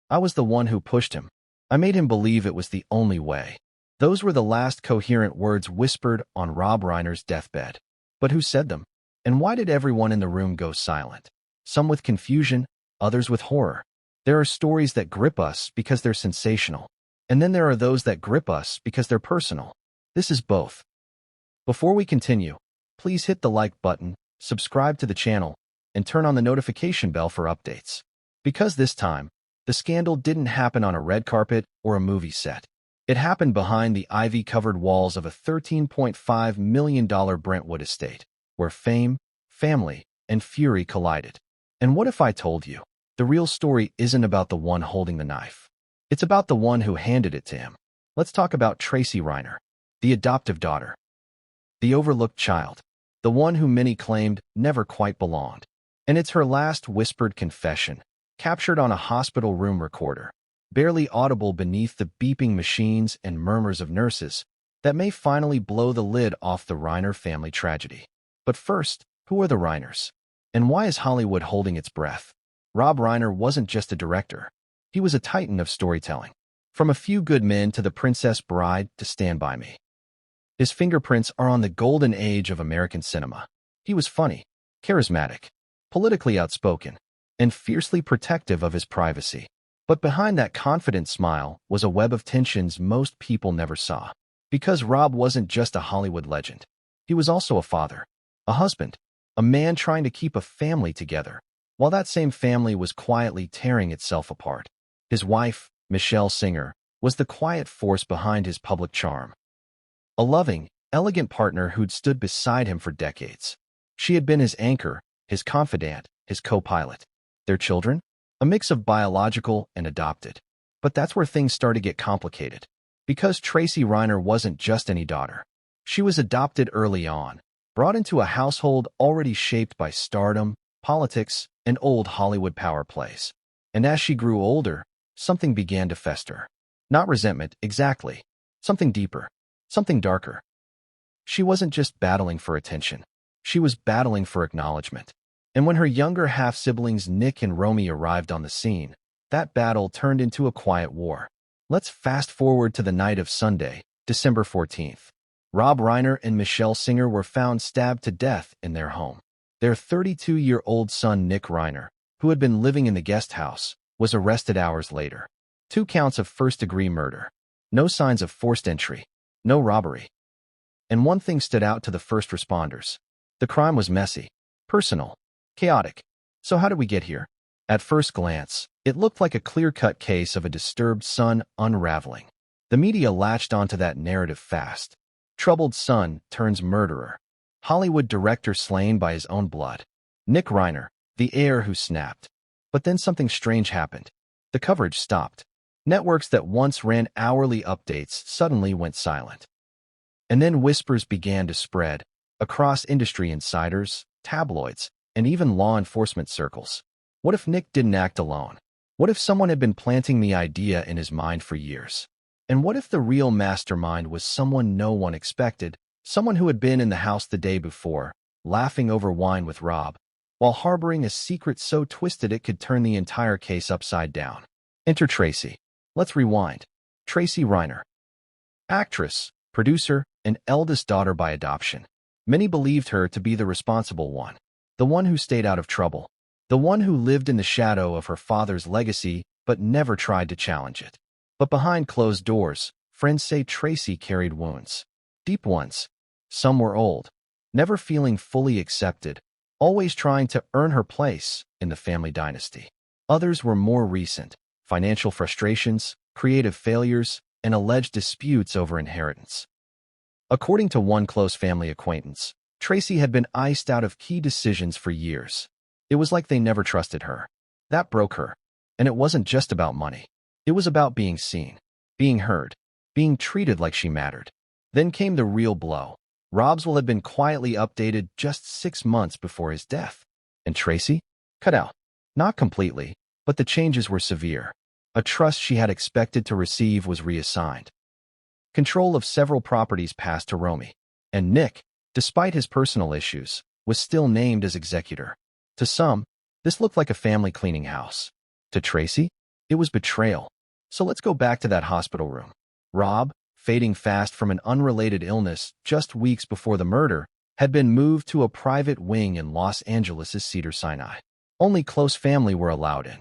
I was the one who pushed him. I made him believe it was the only way. Those were the last coherent words whispered on Rob Reiner's deathbed. But who said them? And why did everyone in the room go silent? Some with confusion, others with horror. There are stories that grip us because they're sensational. And then there are those that grip us because they're personal. This is both. Before we continue, please hit the like button, subscribe to the channel, and turn on the notification bell for updates. Because this time, the scandal didn't happen on a red carpet or a movie set. It happened behind the ivy-covered walls of a $13.5 million Brentwood estate, where fame, family, and fury collided. And what if I told you, the real story isn't about the one holding the knife? It's about the one who handed it to him. Let's talk about Tracy Reiner, the adoptive daughter, the overlooked child, the one who many claimed never quite belonged. And it's her last whispered confession, captured on a hospital room recorder, barely audible beneath the beeping machines and murmurs of nurses, that may finally blow the lid off the Reiner family tragedy. But first, who are the Reiners? And why is Hollywood holding its breath? Rob Reiner wasn't just a director. He was a titan of storytelling. From A Few Good Men to The Princess Bride to Stand By Me. His fingerprints are on the golden age of American cinema. He was funny, charismatic, politically outspoken, and fiercely protective of his privacy. But behind that confident smile was a web of tensions most people never saw. Because Rob wasn't just a Hollywood legend. He was also a father, a husband, a man trying to keep a family together, while that same family was quietly tearing itself apart. His wife, Michelle Singer, was the quiet force behind his public charm. A loving, elegant partner who'd stood beside him for decades. She had been his anchor, his confidant, his co-pilot. Their children? A mix of biological and adopted. But that's where things started to get complicated. Because Tracy Reiner wasn't just any daughter. She was adopted early on, brought into a household already shaped by stardom, politics, and old Hollywood power plays. And as she grew older, something began to fester. Not resentment, exactly. Something deeper. Something darker. She wasn't just battling for attention. She was battling for acknowledgement. And when her younger half-siblings Nick and Romy arrived on the scene, that battle turned into a quiet war. Let's fast forward to the night of Sunday, December 14th. Rob Reiner and Michelle Singer were found stabbed to death in their home. Their 32-year-old son Nick Reiner, who had been living in the guest house, was arrested hours later. 2 counts of first-degree murder. No signs of forced entry. No robbery. And one thing stood out to the first responders. The crime was messy, personal, chaotic. So how did we get here? At first glance, it looked like a clear-cut case of a disturbed son unraveling. The media latched onto that narrative fast. Troubled son turns murderer. Hollywood director slain by his own blood. Nick Reiner, the heir who snapped. But then something strange happened. The coverage stopped. Networks that once ran hourly updates suddenly went silent. And then whispers began to spread across industry insiders, tabloids, and even law enforcement circles. What if Nick didn't act alone? What if someone had been planting the idea in his mind for years? And what if the real mastermind was someone no one expected, someone who had been in the house the day before, laughing over wine with Rob, while harboring a secret so twisted it could turn the entire case upside down? Enter Tracy. Let's rewind. Tracy Reiner. Actress, producer, and eldest daughter by adoption. Many believed her to be the responsible one. The one who stayed out of trouble. The one who lived in the shadow of her father's legacy but never tried to challenge it. But behind closed doors, friends say Tracy carried wounds. Deep ones. Some were old, never feeling fully accepted, always trying to earn her place in the family dynasty. Others were more recent. Financial frustrations, creative failures, and alleged disputes over inheritance. According to one close family acquaintance, Tracy had been iced out of key decisions for years. It was like they never trusted her. That broke her. And it wasn't just about money. It was about being seen, being heard, being treated like she mattered. Then came the real blow. Rob's will had been quietly updated just 6 months before his death. And Tracy? Cut out. Not completely, but the changes were severe. A trust she had expected to receive was reassigned. Control of several properties passed to Romy. And Nick, despite his personal issues, was still named as executor. To some, this looked like a family cleaning house. To Tracy, It was betrayal. So let's go back to that hospital room. Rob, fading fast from an unrelated illness just weeks before the murder, had been moved to a private wing in Los Angeles' Cedars-Sinai. Only close family were allowed in.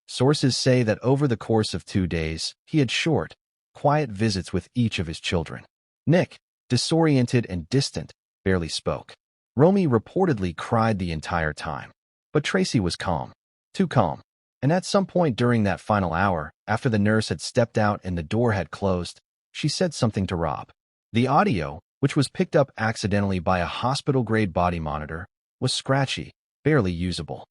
Sources say that over the course of 2 days, he had short, quiet visits with each of his children. Nick, disoriented and distant, barely spoke. Romy reportedly cried the entire time. But Tracy was calm. Too calm. And at some point during that final hour, after the nurse had stepped out and the door had closed, she said something to Rob. The audio, which was picked up accidentally by a hospital-grade body monitor, was scratchy, barely usable.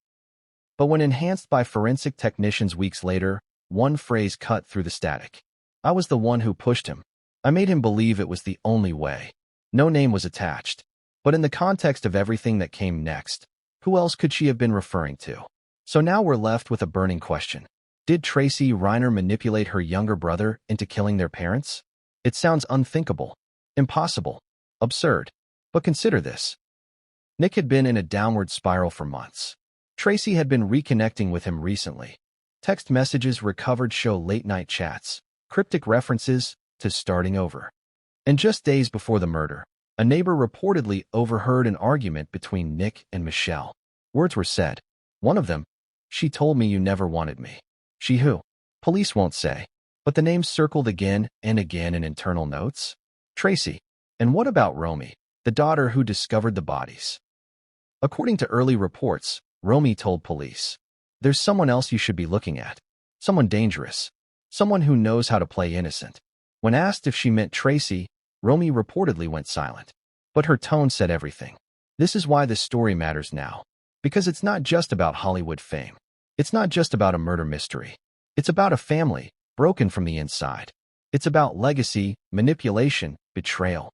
But when enhanced by forensic technicians weeks later, one phrase cut through the static. I was the one who pushed him. I made him believe it was the only way. No name was attached. But in the context of everything that came next, who else could she have been referring to? So now we're left with a burning question. Did Tracy Reiner manipulate her younger brother into killing their parents? It sounds unthinkable, impossible, absurd. But consider this. Nick had been in a downward spiral for months. Tracy had been reconnecting with him recently. Text messages recovered show late-night chats, cryptic references to starting over. And just days before the murder, a neighbor reportedly overheard an argument between Nick and Michelle. Words were said. One of them, "She told me you never wanted me." She who? Police won't say. But the name circled again and again in internal notes. Tracy. And what about Romy, the daughter who discovered the bodies? According to early reports, Romy told police, "There's someone else you should be looking at. Someone dangerous. Someone who knows how to play innocent." When asked if she meant Tracy, Romy reportedly went silent. But her tone said everything. This is why this story matters now. Because it's not just about Hollywood fame. It's not just about a murder mystery. It's about a family, broken from the inside. It's about legacy, manipulation, betrayal.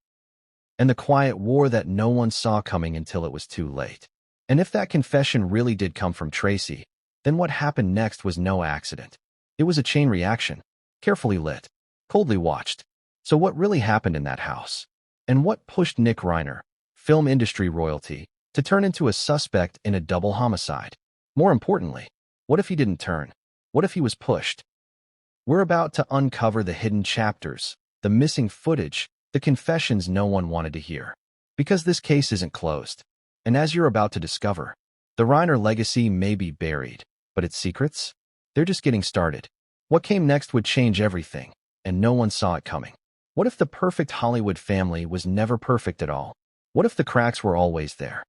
And the quiet war that no one saw coming until it was too late. And if that confession really did come from Tracy, then what happened next was no accident. It was a chain reaction, carefully lit, coldly watched. So what really happened in that house? And what pushed Nick Reiner, film industry royalty, to turn into a suspect in a double homicide? More importantly, what if he didn't turn? What if he was pushed? We're about to uncover the hidden chapters, the missing footage, the confessions no one wanted to hear. Because this case isn't closed. And as you're about to discover, the Reiner legacy may be buried, but its secrets? They're just getting started. What came next would change everything, and no one saw it coming. What if the perfect Hollywood family was never perfect at all? What if the cracks were always there?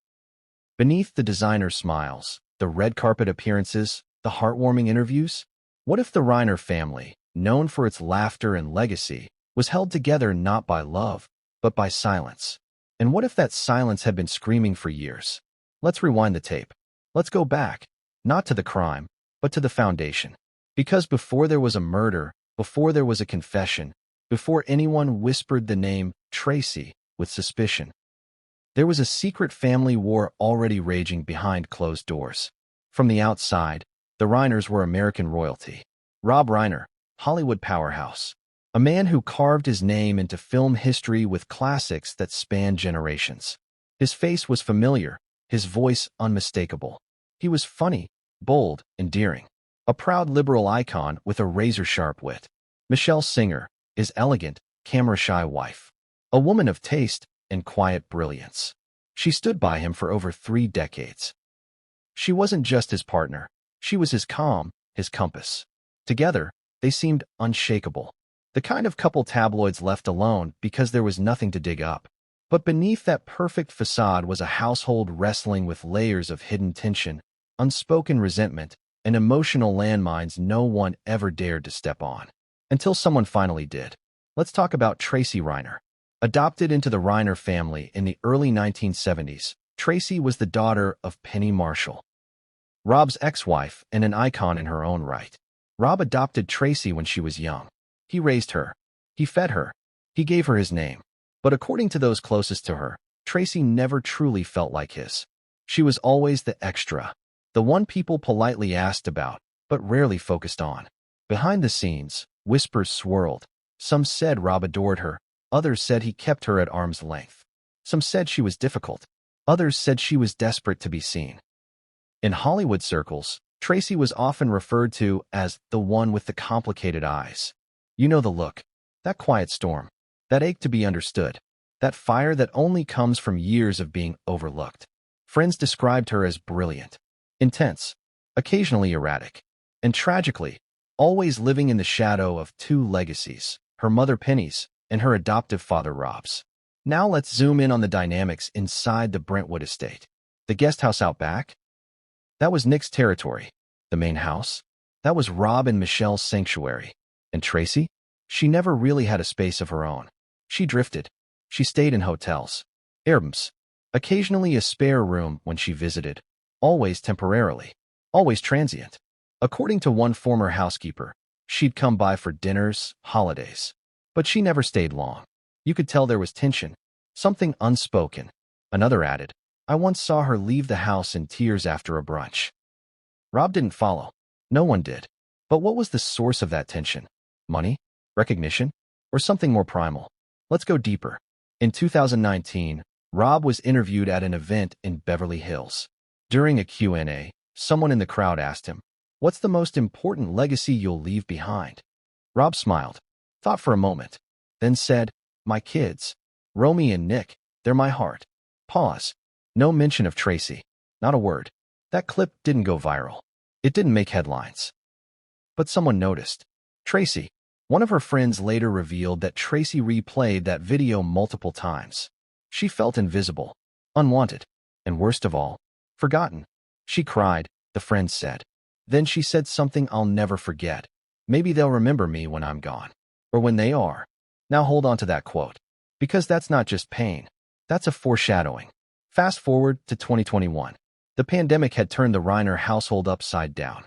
Beneath the designer smiles, the red carpet appearances, the heartwarming interviews? What if the Reiner family, known for its laughter and legacy, was held together not by love, but by silence? And what if that silence had been screaming for years? Let's rewind the tape. Let's go back, not to the crime, but to the foundation. Because before there was a murder, before there was a confession, before anyone whispered the name Tracy with suspicion, there was a secret family war already raging behind closed doors. From the outside, the Reiners were American royalty. Rob Reiner, Hollywood powerhouse. A man who carved his name into film history with classics that spanned generations. His face was familiar, his voice unmistakable. He was funny, bold, endearing. A proud liberal icon with a razor-sharp wit. Michelle Singer, his elegant, camera-shy wife. A woman of taste and quiet brilliance. She stood by him for over 3 decades. She wasn't just his partner. She was his calm, his compass. Together, they seemed unshakable. The kind of couple tabloids left alone because there was nothing to dig up. But beneath that perfect facade was a household wrestling with layers of hidden tension, unspoken resentment, and emotional landmines no one ever dared to step on. Until someone finally did. Let's talk about Tracy Reiner. Adopted into the Reiner family in the early 1970s, Tracy was the daughter of Penny Marshall, Rob's ex-wife and an icon in her own right. Rob adopted Tracy when she was young. He raised her. He fed her. He gave her his name. But according to those closest to her, Tracy never truly felt like his. She was always the extra, the one people politely asked about, but rarely focused on. Behind the scenes, whispers swirled. Some said Rob adored her. Others said he kept her at arm's length. Some said she was difficult. Others said she was desperate to be seen. In Hollywood circles, Tracy was often referred to as the one with the complicated eyes. You know the look, that quiet storm, that ache to be understood, that fire that only comes from years of being overlooked. Friends described her as brilliant, intense, occasionally erratic, and tragically, always living in the shadow of two legacies, her mother Penny's and her adoptive father Rob's. Now let's zoom in on the dynamics inside the Brentwood estate. The guest house out back? That was Nick's territory. The main house? That was Rob and Michelle's sanctuary. And Tracy? She never really had a space of her own. She drifted. She stayed in hotels, Airbnbs, occasionally a spare room when she visited, always temporarily, always transient. According to one former housekeeper, she'd come by for dinners, holidays. But she never stayed long. You could tell there was tension, something unspoken. Another added, I once saw her leave the house in tears after a brunch. Rob didn't follow. No one did. But what was the source of that tension? Money? Recognition? Or something more primal? Let's go deeper. In 2019, Rob was interviewed at an event in Beverly Hills. During a Q&A, someone in the crowd asked him, "What's the most important legacy you'll leave behind?" Rob smiled, thought for a moment, then said, "My kids. Romy and Nick, they're my heart." Pause. No mention of Tracy. Not a word. That clip didn't go viral. It didn't make headlines. But someone noticed. Tracy. One of her friends later revealed that Tracy replayed that video multiple times. She felt invisible, unwanted, and worst of all, forgotten. She cried, the friend said. Then she said something I'll never forget. Maybe they'll remember me when I'm gone. Or when they are. Now hold on to that quote. Because that's not just pain. That's a foreshadowing. Fast forward to 2021. The pandemic had turned the Reiner household upside down.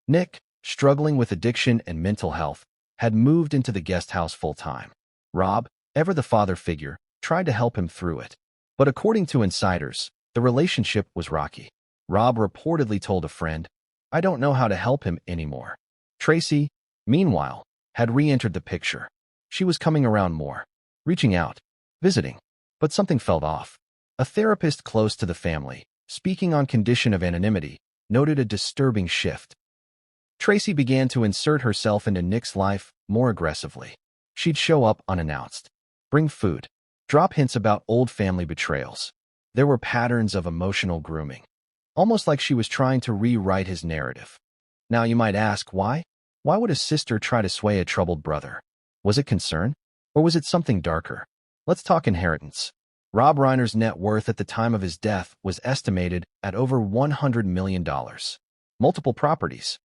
Nick, struggling with addiction and mental health, had moved into the guest house full-time. Rob, ever the father figure, tried to help him through it. But according to insiders, the relationship was rocky. Rob reportedly told a friend, "I don't know how to help him anymore." Tracy, meanwhile, had re-entered the picture. She was coming around more, reaching out, visiting. But something felt off. A therapist close to the family, speaking on condition of anonymity, noted a disturbing shift. Tracy began to insert herself into Nick's life more aggressively. She'd show up unannounced, bring food, drop hints about old family betrayals. There were patterns of emotional grooming, almost like she was trying to rewrite his narrative. Now you might ask, why? Why would a sister try to sway a troubled brother? Was it concern? Or was it something darker? Let's talk inheritance. Rob Reiner's net worth at the time of his death was estimated at over $100 million. Multiple properties,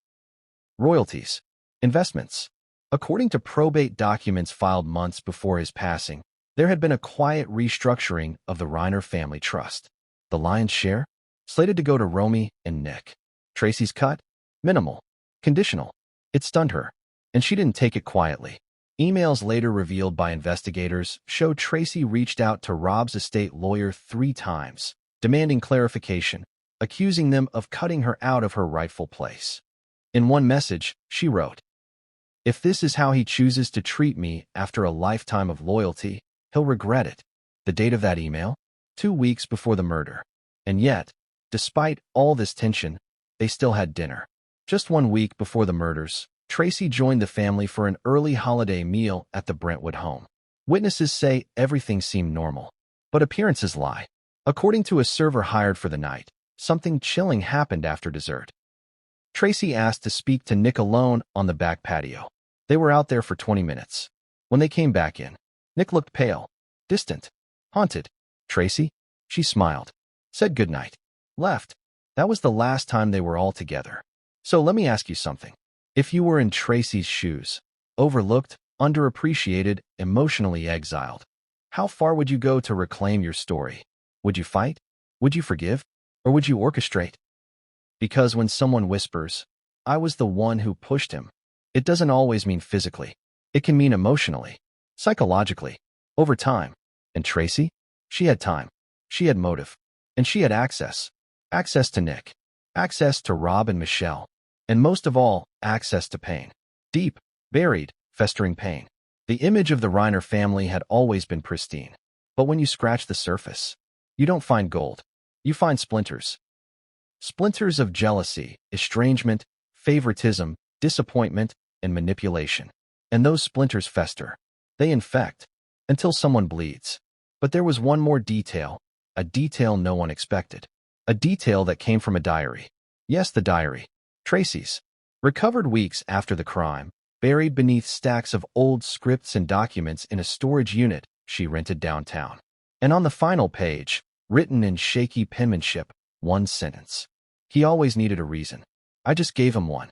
royalties, investments. According to probate documents filed months before his passing, there had been a quiet restructuring of the Reiner family trust. The lion's share? Slated to go to Romy and Nick. Tracy's cut? Minimal. Conditional. It stunned her, and she didn't take it quietly. Emails later revealed by investigators showed Tracy reached out to Rob's estate lawyer 3 times, demanding clarification, accusing them of cutting her out of her rightful place. In one message, she wrote, "If this is how he chooses to treat me after a lifetime of loyalty, he'll regret it." The date of that email? 2 weeks before the murder. And yet, despite all this tension, they still had dinner. Just 1 week before the murders, Tracy joined the family for an early holiday meal at the Brentwood home. Witnesses say everything seemed normal, but appearances lie. According to a server hired for the night, something chilling happened after dessert. Tracy asked to speak to Nick alone on the back patio. They were out there for 20 minutes. When they came back in, Nick looked pale, distant, haunted. "Tracy?" She smiled, said goodnight, left. That was the last time they were all together. So let me ask you something. If you were in Tracy's shoes, overlooked, underappreciated, emotionally exiled, how far would you go to reclaim your story? Would you fight? Would you forgive? Or would you orchestrate? Because when someone whispers, "I was the one who pushed him," it doesn't always mean physically. It can mean emotionally, psychologically, over time. And Tracy? She had time. She had motive. And she had access. Access to Nick. Access to Rob and Michelle. And most of all, access to pain. Deep, buried, festering pain. The image of the Reiner family had always been pristine. But when you scratch the surface, you don't find gold. You find splinters. Splinters of jealousy, estrangement, favoritism, disappointment, and manipulation. And those splinters fester. They infect, until someone bleeds. But there was one more detail, a detail no one expected. A detail that came from a diary. Yes, the diary. Tracy's. Recovered weeks after the crime, buried beneath stacks of old scripts and documents in a storage unit she rented downtown. And on the final page, written in shaky penmanship, one sentence. He always needed a reason. I just gave him one.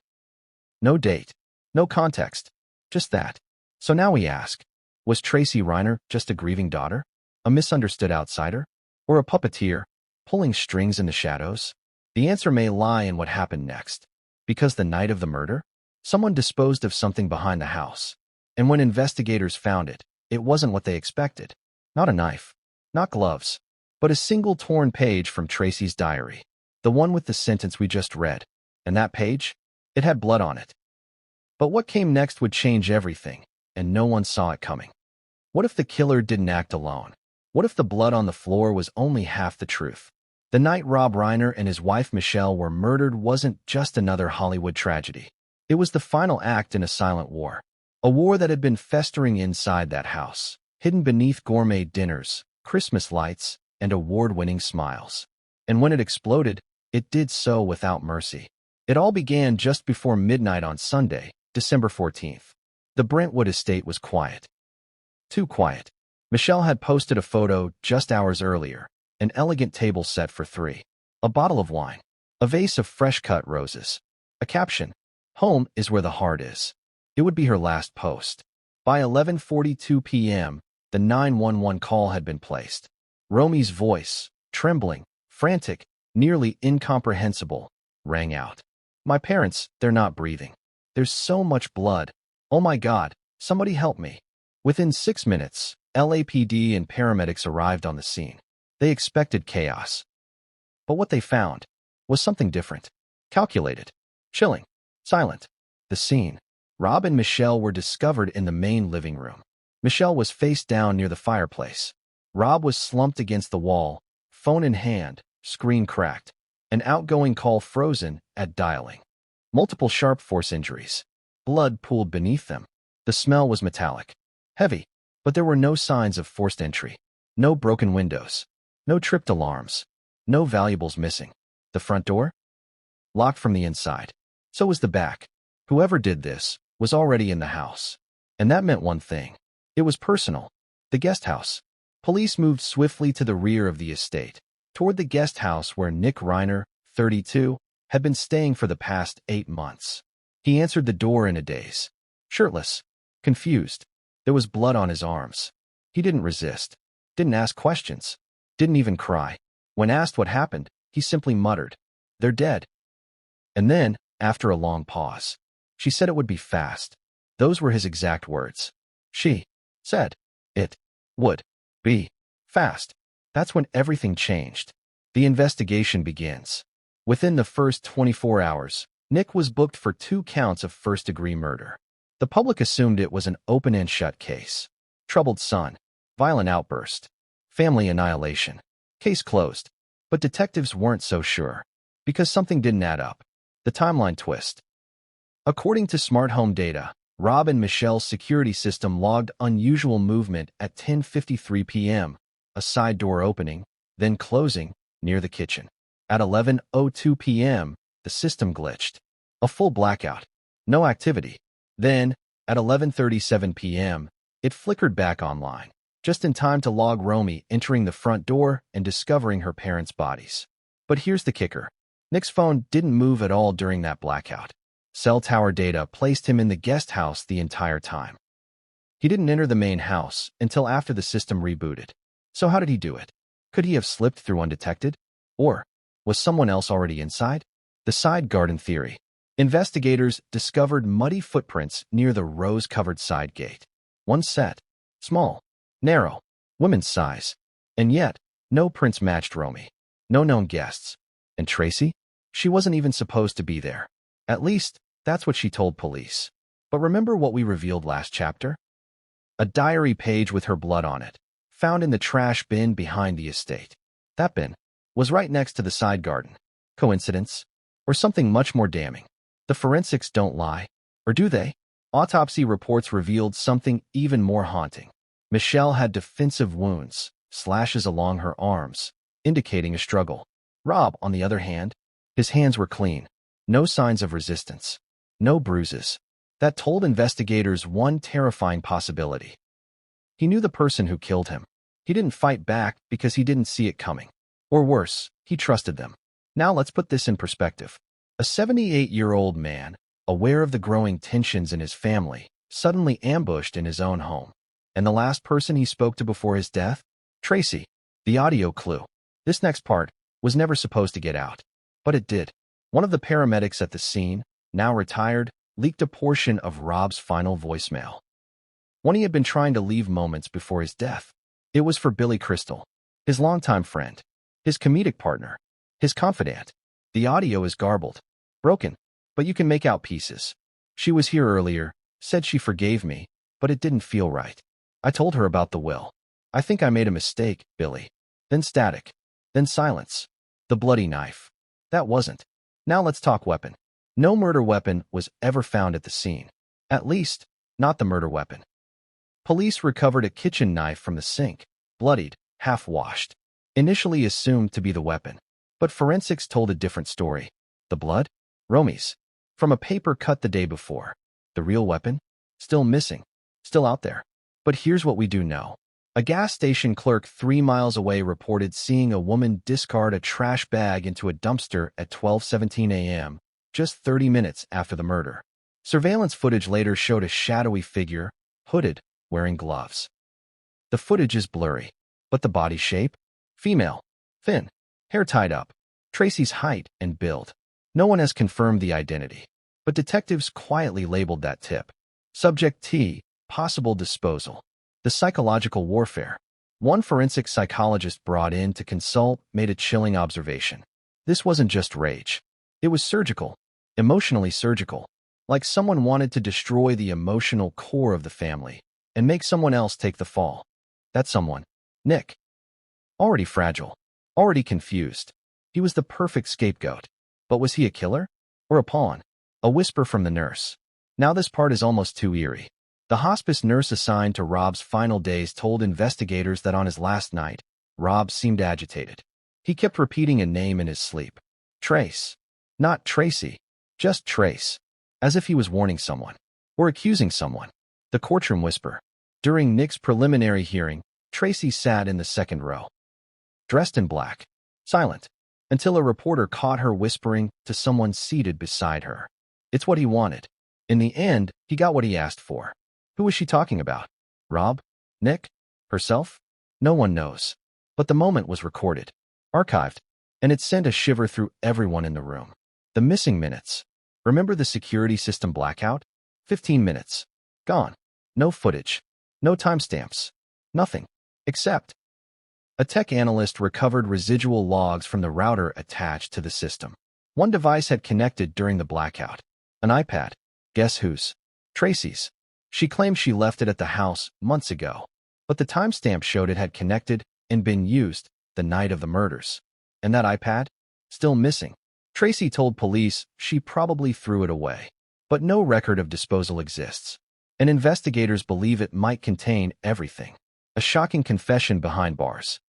No date. No context. Just that. So now we ask, was Tracy Reiner just a grieving daughter? A misunderstood outsider? Or a puppeteer, pulling strings in the shadows? The answer may lie in what happened next. Because the night of the murder, someone disposed of something behind the house. And when investigators found it, it wasn't what they expected. Not a knife. Not gloves. But a single torn page from Tracy's diary. The one with the sentence we just read. And that page? It had blood on it. But what came next would change everything, and no one saw it coming. What if the killer didn't act alone? What if the blood on the floor was only half the truth? The night Rob Reiner and his wife Michelle were murdered wasn't just another Hollywood tragedy. It was the final act in a silent war. A war that had been festering inside that house, hidden beneath gourmet dinners, Christmas lights, and award-winning smiles. And when it exploded, it did so without mercy. It all began just before midnight on Sunday, December 14th. The Brentwood estate was quiet. Too quiet. Michelle had posted a photo just hours earlier, an elegant table set for three, a bottle of wine, a vase of fresh-cut roses, a caption, "Home is where the heart is." It would be her last post. By 11:42 p.m., the 911 call had been placed. Romy's voice, trembling, frantic, nearly incomprehensible, rang out. "My parents, they're not breathing. There's so much blood. Oh my God, somebody help me." Within 6 minutes, LAPD and paramedics arrived on the scene. They expected chaos. But what they found was something different. Calculated. Chilling. Silent. The scene. Rob and Michelle were discovered in the main living room. Michelle was face down near the fireplace. Rob was slumped against the wall, phone in hand, screen cracked. An outgoing call frozen at dialing. Multiple sharp force injuries. Blood pooled beneath them. The smell was metallic. Heavy. But there were no signs of forced entry. No broken windows. No tripped alarms. No valuables missing. The front door? Locked from the inside. So was the back. Whoever did this was already in the house. And that meant one thing. It was personal. The guest house. Police moved swiftly to the rear of the estate, toward the guest house where Nick Reiner, 32, had been staying for the past 8 months. He answered the door in a daze. Shirtless. Confused. There was blood on his arms. He didn't resist. Didn't ask questions. Didn't even cry. When asked what happened, he simply muttered, "They're dead." And then, after a long pause, she said it would be fast. Those were his exact words. She said it would be fast. That's when everything changed. The investigation begins. Within the first 24 hours, Nick was booked for 2 counts of first-degree murder. The public assumed it was an open-and-shut case. Troubled son. Violent outburst. Family annihilation. Case closed. But detectives weren't so sure. Because something didn't add up. The timeline twist. According to smart home data, Rob and Michelle's security system logged unusual movement at 10:53 p.m., a side door opening, then closing, near the kitchen. At 11:02 p.m., the system glitched. A full blackout. No activity. Then, at 11:37 p.m., it flickered back online, just in time to log Romy entering the front door and discovering her parents' bodies. But here's the kicker. Nick's phone didn't move at all during that blackout. Cell tower data placed him in the guest house the entire time. He didn't enter the main house until after the system rebooted. So how did he do it? Could he have slipped through undetected? Or was someone else already inside? The side garden theory. Investigators discovered muddy footprints near the rose-covered side gate. One set. Small. Narrow. Women's size. And yet, no prints matched Romy. No known guests. And Tracy? She wasn't even supposed to be there. At least, that's what she told police. But remember what we revealed last chapter? A diary page with her blood on it, found in the trash bin behind the estate. That bin was right next to the side garden. Coincidence? Or something much more damning? The forensics don't lie. Or do they? Autopsy reports revealed something even more haunting. Michelle had defensive wounds, slashes along her arms, indicating a struggle. Rob, on the other hand, his hands were clean. No signs of resistance. No bruises. That told investigators one terrifying possibility. He knew the person who killed him. He didn't fight back because he didn't see it coming. Or worse, he trusted them. Now let's put this in perspective. A 78-year-old man, aware of the growing tensions in his family, suddenly ambushed in his own home. And the last person he spoke to before his death? Tracy. The audio clue. This next part was never supposed to get out. But it did. One of the paramedics at the scene, now retired, leaked a portion of Rob's final voicemail. One he had been trying to leave moments before his death. It was for Billy Crystal, his longtime friend, his comedic partner, his confidant. The audio is garbled, broken, but you can make out pieces. She was here earlier, said she forgave me, but it didn't feel right. I told her about the will. I think I made a mistake, Billy. Then static. Then silence. The bloody knife. That wasn't. Now let's talk weapon. No murder weapon was ever found at the scene. At least, not the murder weapon. Police recovered a kitchen knife from the sink, bloodied, half-washed. Initially assumed to be the weapon. But forensics told a different story. The blood? Romy's. From a paper cut the day before. The real weapon? Still missing. Still out there. But here's what we do know. A gas station clerk 3 miles away reported seeing a woman discard a trash bag into a dumpster at 12:17 a.m., just 30 minutes after the murder. Surveillance footage later showed a shadowy figure, hooded, wearing gloves. The footage is blurry, but the body shape? Female. Thin. Hair tied up. Tracy's height and build. No one has confirmed the identity, but detectives quietly labeled that tip. Subject T, possible disposal. The psychological warfare. One forensic psychologist brought in to consult made a chilling observation. This wasn't just rage. It was surgical, emotionally surgical, like someone wanted to destroy the emotional core of the family and make someone else take the fall. That someone, Nick. Already fragile, already confused. He was the perfect scapegoat. But was he a killer? Or a pawn? A whisper from the nurse. Now this part is almost too eerie. The hospice nurse assigned to Rob's final days told investigators that on his last night, Rob seemed agitated. He kept repeating a name in his sleep. Trace. Not Tracy. Just Trace. As if he was warning someone. Or accusing someone. The courtroom whisper. During Nick's preliminary hearing, Tracy sat in the second row. Dressed in black. Silent. Until a reporter caught her whispering to someone seated beside her. It's what he wanted. In the end, he got what he asked for. Who was she talking about? Rob? Nick? Herself? No one knows. But the moment was recorded, archived, and it sent a shiver through everyone in the room. The missing minutes. Remember the security system blackout? 15 minutes. Gone. No footage. No timestamps. Nothing. Except a tech analyst recovered residual logs from the router attached to the system. One device had connected during the blackout. An iPad. Guess whose? Tracy's. She claimed she left it at the house months ago, but the timestamp showed it had connected and been used the night of the murders. And that iPad? Still missing. Tracy told police she probably threw it away, but no record of disposal exists. And investigators believe it might contain everything. A shocking confession behind bars.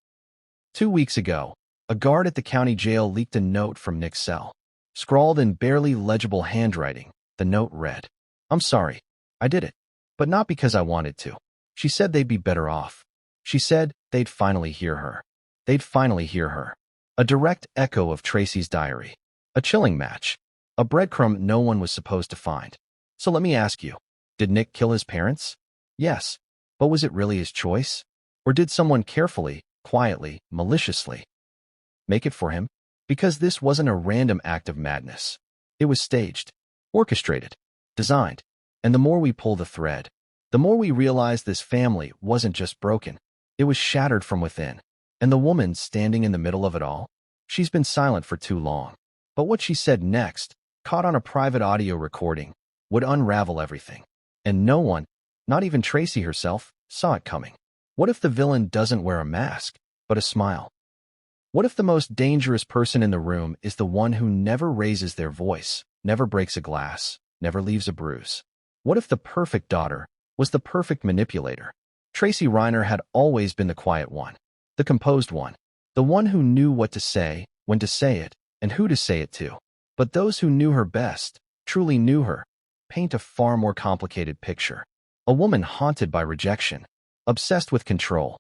2 weeks ago, a guard at the county jail leaked a note from Nick's cell. Scrawled in barely legible handwriting, the note read, "I'm sorry. I did it. But not because I wanted to." She said they'd be better off. She said they'd finally hear her. They'd finally hear her. A direct echo of Tracy's diary. A chilling match. A breadcrumb no one was supposed to find. So let me ask you, did Nick kill his parents? Yes. But was it really his choice? Or did someone carefully, quietly, maliciously make it for him? Because this wasn't a random act of madness. It was staged, orchestrated, designed. And the more we pull the thread, the more we realize this family wasn't just broken. It was shattered from within. And the woman standing in the middle of it all? She's been silent for too long. But what she said next, caught on a private audio recording, would unravel everything. And no one, not even Tracy herself, saw it coming. What if the villain doesn't wear a mask, but a smile? What if the most dangerous person in the room is the one who never raises their voice, never breaks a glass, never leaves a bruise? What if the perfect daughter was the perfect manipulator? Tracy Reiner had always been the quiet one, the composed one, the one who knew what to say, when to say it, and who to say it to. But those who knew her best, truly knew her, paint a far more complicated picture. A woman haunted by rejection, obsessed with control,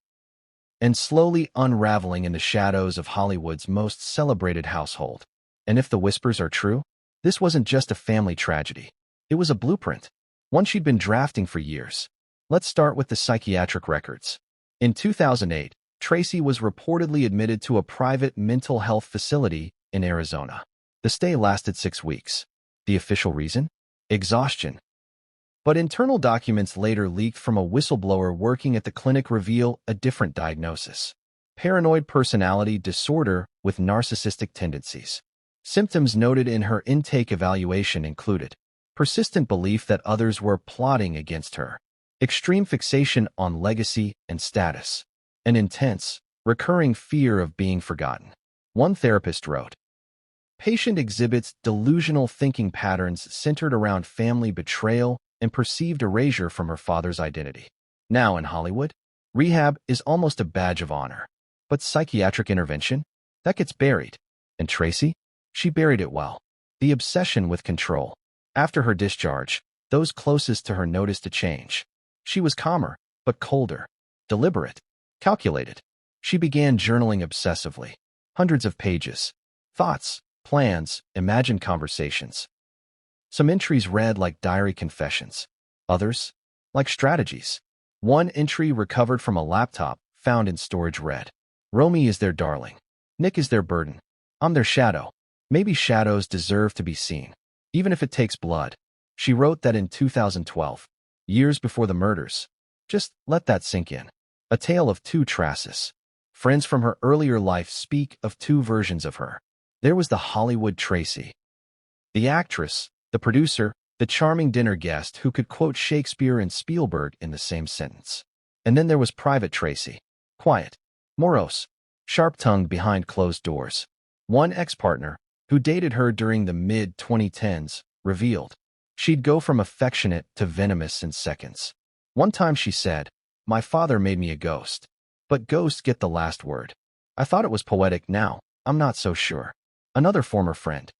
and slowly unraveling in the shadows of Hollywood's most celebrated household. And if the whispers are true, this wasn't just a family tragedy. It was a blueprint, one she'd been drafting for years. Let's start with the psychiatric records. In 2008, Tracy was reportedly admitted to a private mental health facility in Arizona. The stay lasted 6 weeks. The official reason? Exhaustion. But internal documents later leaked from a whistleblower working at the clinic reveal a different diagnosis: paranoid personality disorder with narcissistic tendencies. Symptoms noted in her intake evaluation included persistent belief that others were plotting against her, extreme fixation on legacy and status, an intense, recurring fear of being forgotten. One therapist wrote, "Patient exhibits delusional thinking patterns centered around family betrayal and perceived erasure from her father's identity." Now in Hollywood, rehab is almost a badge of honor. But psychiatric intervention? That gets buried. And Tracy? She buried it well. The obsession with control. After her discharge, those closest to her noticed a change. She was calmer, but colder, deliberate, calculated. She began journaling obsessively. Hundreds of pages. Thoughts, plans, imagined conversations. Some entries read like diary confessions. Others, like strategies. One entry recovered from a laptop found in storage read, "Romy is their darling. Nick is their burden. I'm their shadow. Maybe shadows deserve to be seen, even if it takes blood." She wrote that in 2012, years before the murders. Just let that sink in. A tale of two Traces. Friends from her earlier life speak of two versions of her. There was the Hollywood Tracy, the actress, the producer, the charming dinner guest who could quote Shakespeare and Spielberg in the same sentence. And then there was Private Tracy, quiet, morose, sharp-tongued behind closed doors. One ex-partner, who dated her during the mid-2010s, revealed she'd go from affectionate to venomous in seconds. One time she said, "My father made me a ghost. But ghosts get the last word. I thought it was poetic. Now I'm not so sure." Another former friend,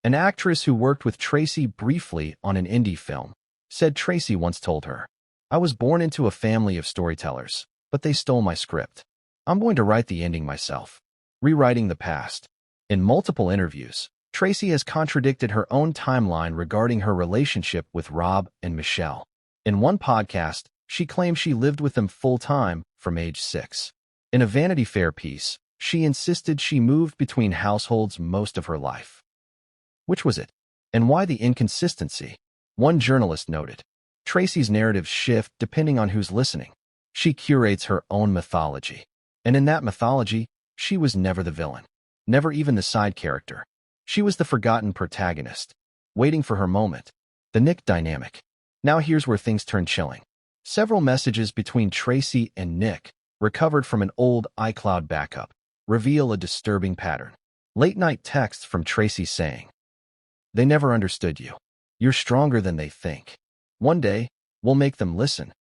an actress who worked with Tracy briefly on an indie film, said Tracy once told her, "I was born into a family of storytellers, but they stole my script. I'm going to write the ending myself." Rewriting the past. In multiple interviews, Tracy has contradicted her own timeline regarding her relationship with Rob and Michelle. In one podcast, she claimed she lived with them full-time from age 6. In a Vanity Fair piece, she insisted she moved between households most of her life. Which was it? And why the inconsistency? One journalist noted, Tracy's narratives shift depending on who's listening. She curates her own mythology. And in that mythology, she was never the villain. Never even the side character. She was the forgotten protagonist, waiting for her moment. The Nick dynamic. Now here's where things turn chilling. Several messages between Tracy and Nick, recovered from an old iCloud backup, reveal a disturbing pattern. Late-night texts from Tracy saying, "They never understood you. You're stronger than they think. One day, we'll make them listen."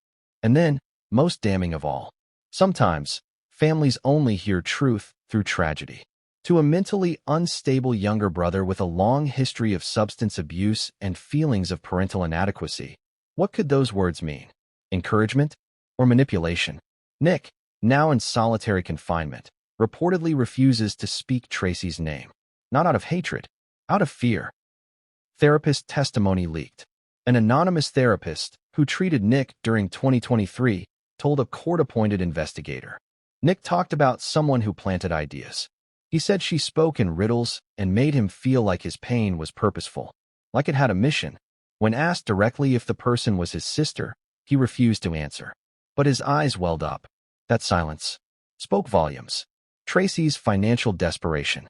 And then, most damning of all, sometimes, families only hear truth through tragedy. To a mentally unstable younger brother with a long history of substance abuse and feelings of parental inadequacy, what could those words mean? Encouragement or manipulation? Nick, now in solitary confinement, reportedly refuses to speak Tracy's name. Not out of hatred, out of fear. Therapist testimony leaked. An anonymous therapist who treated Nick during 2023 told a court-appointed investigator. Nick talked about someone who planted ideas. He said she spoke in riddles and made him feel like his pain was purposeful, like it had a mission. When asked directly if the person was his sister, he refused to answer. But his eyes welled up. That silence spoke volumes. Tracy's financial desperation.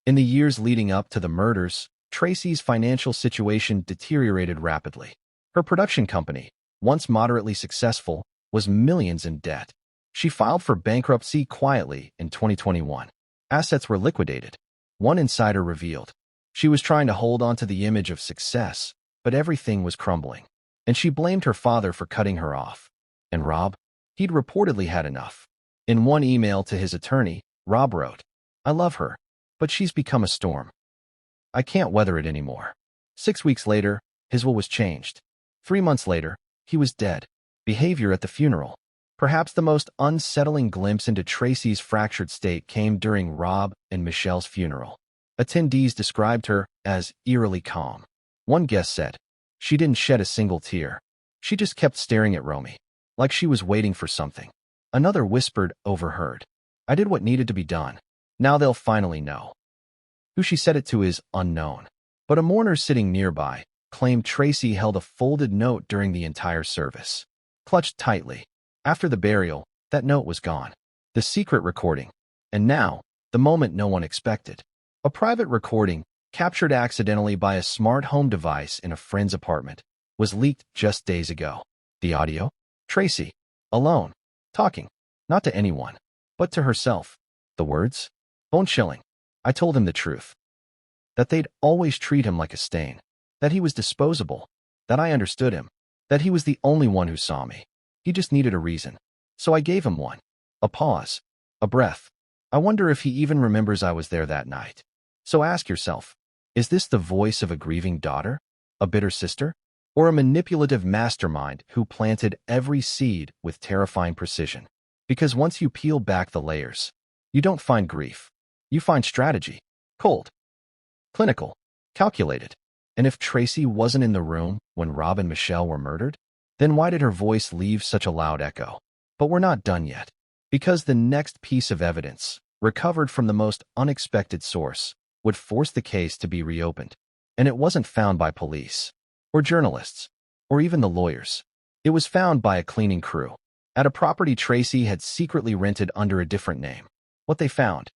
In the years leading up to the murders, Tracy's financial situation deteriorated rapidly. Her production company, once moderately successful, was millions in debt. She filed for bankruptcy quietly in 2021. Assets were liquidated. One insider revealed. She was trying to hold on to the image of success, but everything was crumbling. And she blamed her father for cutting her off. And Rob? He'd reportedly had enough. In one email to his attorney, Rob wrote, "I love her, but she's become a storm. I can't weather it anymore." 6 weeks later, his will was changed. 3 months later, he was dead. Behavior at the funeral. Perhaps the most unsettling glimpse into Tracy's fractured state came during Rob and Michelle's funeral. Attendees described her as eerily calm. One guest said, "She didn't shed a single tear. She just kept staring at Romy, like she was waiting for something." Another whispered, overheard, "I did what needed to be done. Now they'll finally know." Who she said it to is unknown. But a mourner sitting nearby claimed Tracy held a folded note during the entire service. Clutched tightly. After the burial, that note was gone. The secret recording. And now, the moment no one expected. A private recording, captured accidentally by a smart home device in a friend's apartment, was leaked just days ago. The audio? Tracy, alone, talking, not to anyone, but to herself. The words? Bone-chilling. "I told him the truth. That they'd always treat him like a stain. That he was disposable. That I understood him. That he was the only one who saw me. He just needed a reason. So I gave him one. A pause. A breath. I wonder if he even remembers I was there that night." So ask yourself, is this the voice of a grieving daughter? A bitter sister? Or a manipulative mastermind who planted every seed with terrifying precision? Because once you peel back the layers, you don't find grief. You find strategy. Cold. Clinical. Calculated. And if Tracy wasn't in the room when Rob and Michelle were murdered, then why did her voice leave such a loud echo? But we're not done yet. Because the next piece of evidence, recovered from the most unexpected source, would force the case to be reopened. And it wasn't found by police, or journalists, or even the lawyers. It was found by a cleaning crew, at a property Tracy had secretly rented under a different name. What they found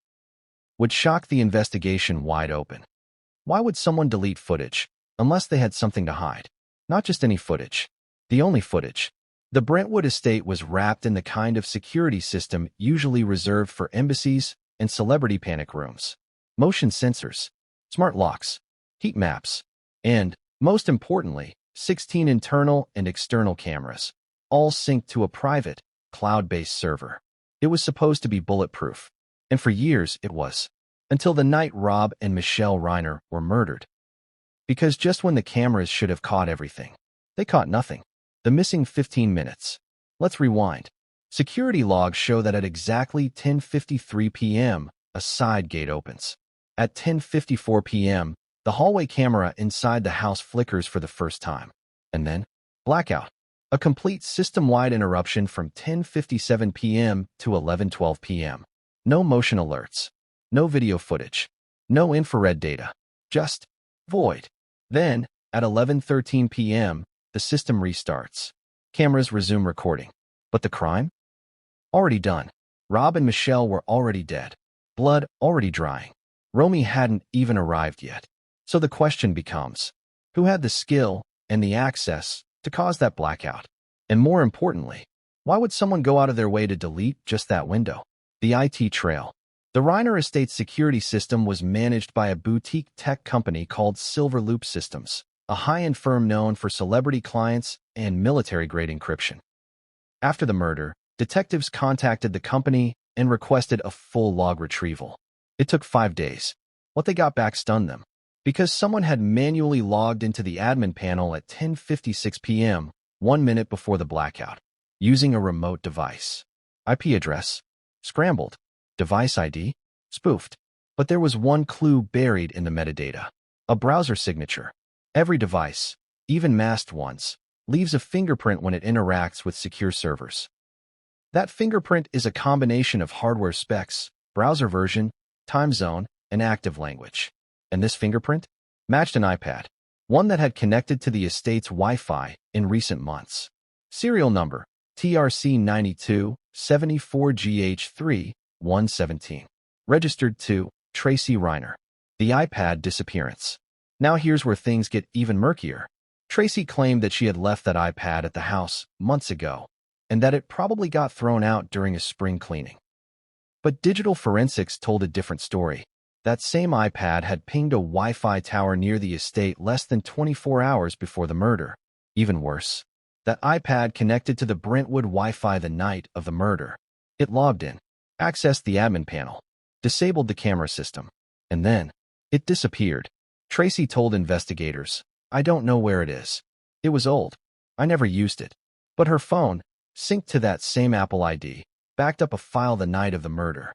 would shock the investigation wide open. Why would someone delete footage, unless they had something to hide? Not just any footage. The only footage. The Brentwood estate was wrapped in the kind of security system usually reserved for embassies and celebrity panic rooms. Motion sensors, smart locks, heat maps, and, most importantly, 16 internal and external cameras, all synced to a private, cloud-based server. It was supposed to be bulletproof, and for years it was, until the night Rob and Michelle Reiner were murdered. Because just when the cameras should have caught everything, they caught nothing. The missing 15 minutes. Let's rewind. Security logs show that at exactly 10:53 p.m., a side gate opens. At 10:54 p.m., the hallway camera inside the house flickers for the first time. And then, blackout. A complete system-wide interruption from 10:57 p.m. to 11:12 p.m. No motion alerts. No video footage. No infrared data. Just void. Then, at 11:13 p.m., the system restarts. Cameras resume recording. But the crime? Already done. Rob and Michelle were already dead. Blood already drying. Romy hadn't even arrived yet. So the question becomes, who had the skill and the access to cause that blackout? And more importantly, why would someone go out of their way to delete just that window? The IT trail. The Reiner estate's security system was managed by a boutique tech company called Silver Loop Systems, a high-end firm known for celebrity clients and military-grade encryption. After the murder, detectives contacted the company and requested a full log retrieval. It took 5 days. What they got back stunned them, because someone had manually logged into the admin panel at 10:56 p.m., 1 minute before the blackout, using a remote device. IP address? Scrambled. Device ID? Spoofed. But there was one clue buried in the metadata. A browser signature. Every device, even masked ones, leaves a fingerprint when it interacts with secure servers. That fingerprint is a combination of hardware specs, browser version, time zone, and active language. And this fingerprint matched an iPad, one that had connected to the estate's Wi-Fi in recent months. Serial number TRC9274GH3-117. Registered to Tracy Reiner. The iPad disappearance. Now here's where things get even murkier. Tracy claimed that she had left that iPad at the house months ago, and that it probably got thrown out during a spring cleaning. But digital forensics told a different story. That same iPad had pinged a Wi-Fi tower near the estate less than 24 hours before the murder. Even worse, that iPad connected to the Brentwood Wi-Fi the night of the murder. It logged in, accessed the admin panel, disabled the camera system, and then it disappeared. Tracy told investigators, "I don't know where it is. It was old. I never used it." But her phone, synced to that same Apple ID, backed up a file the night of the murder.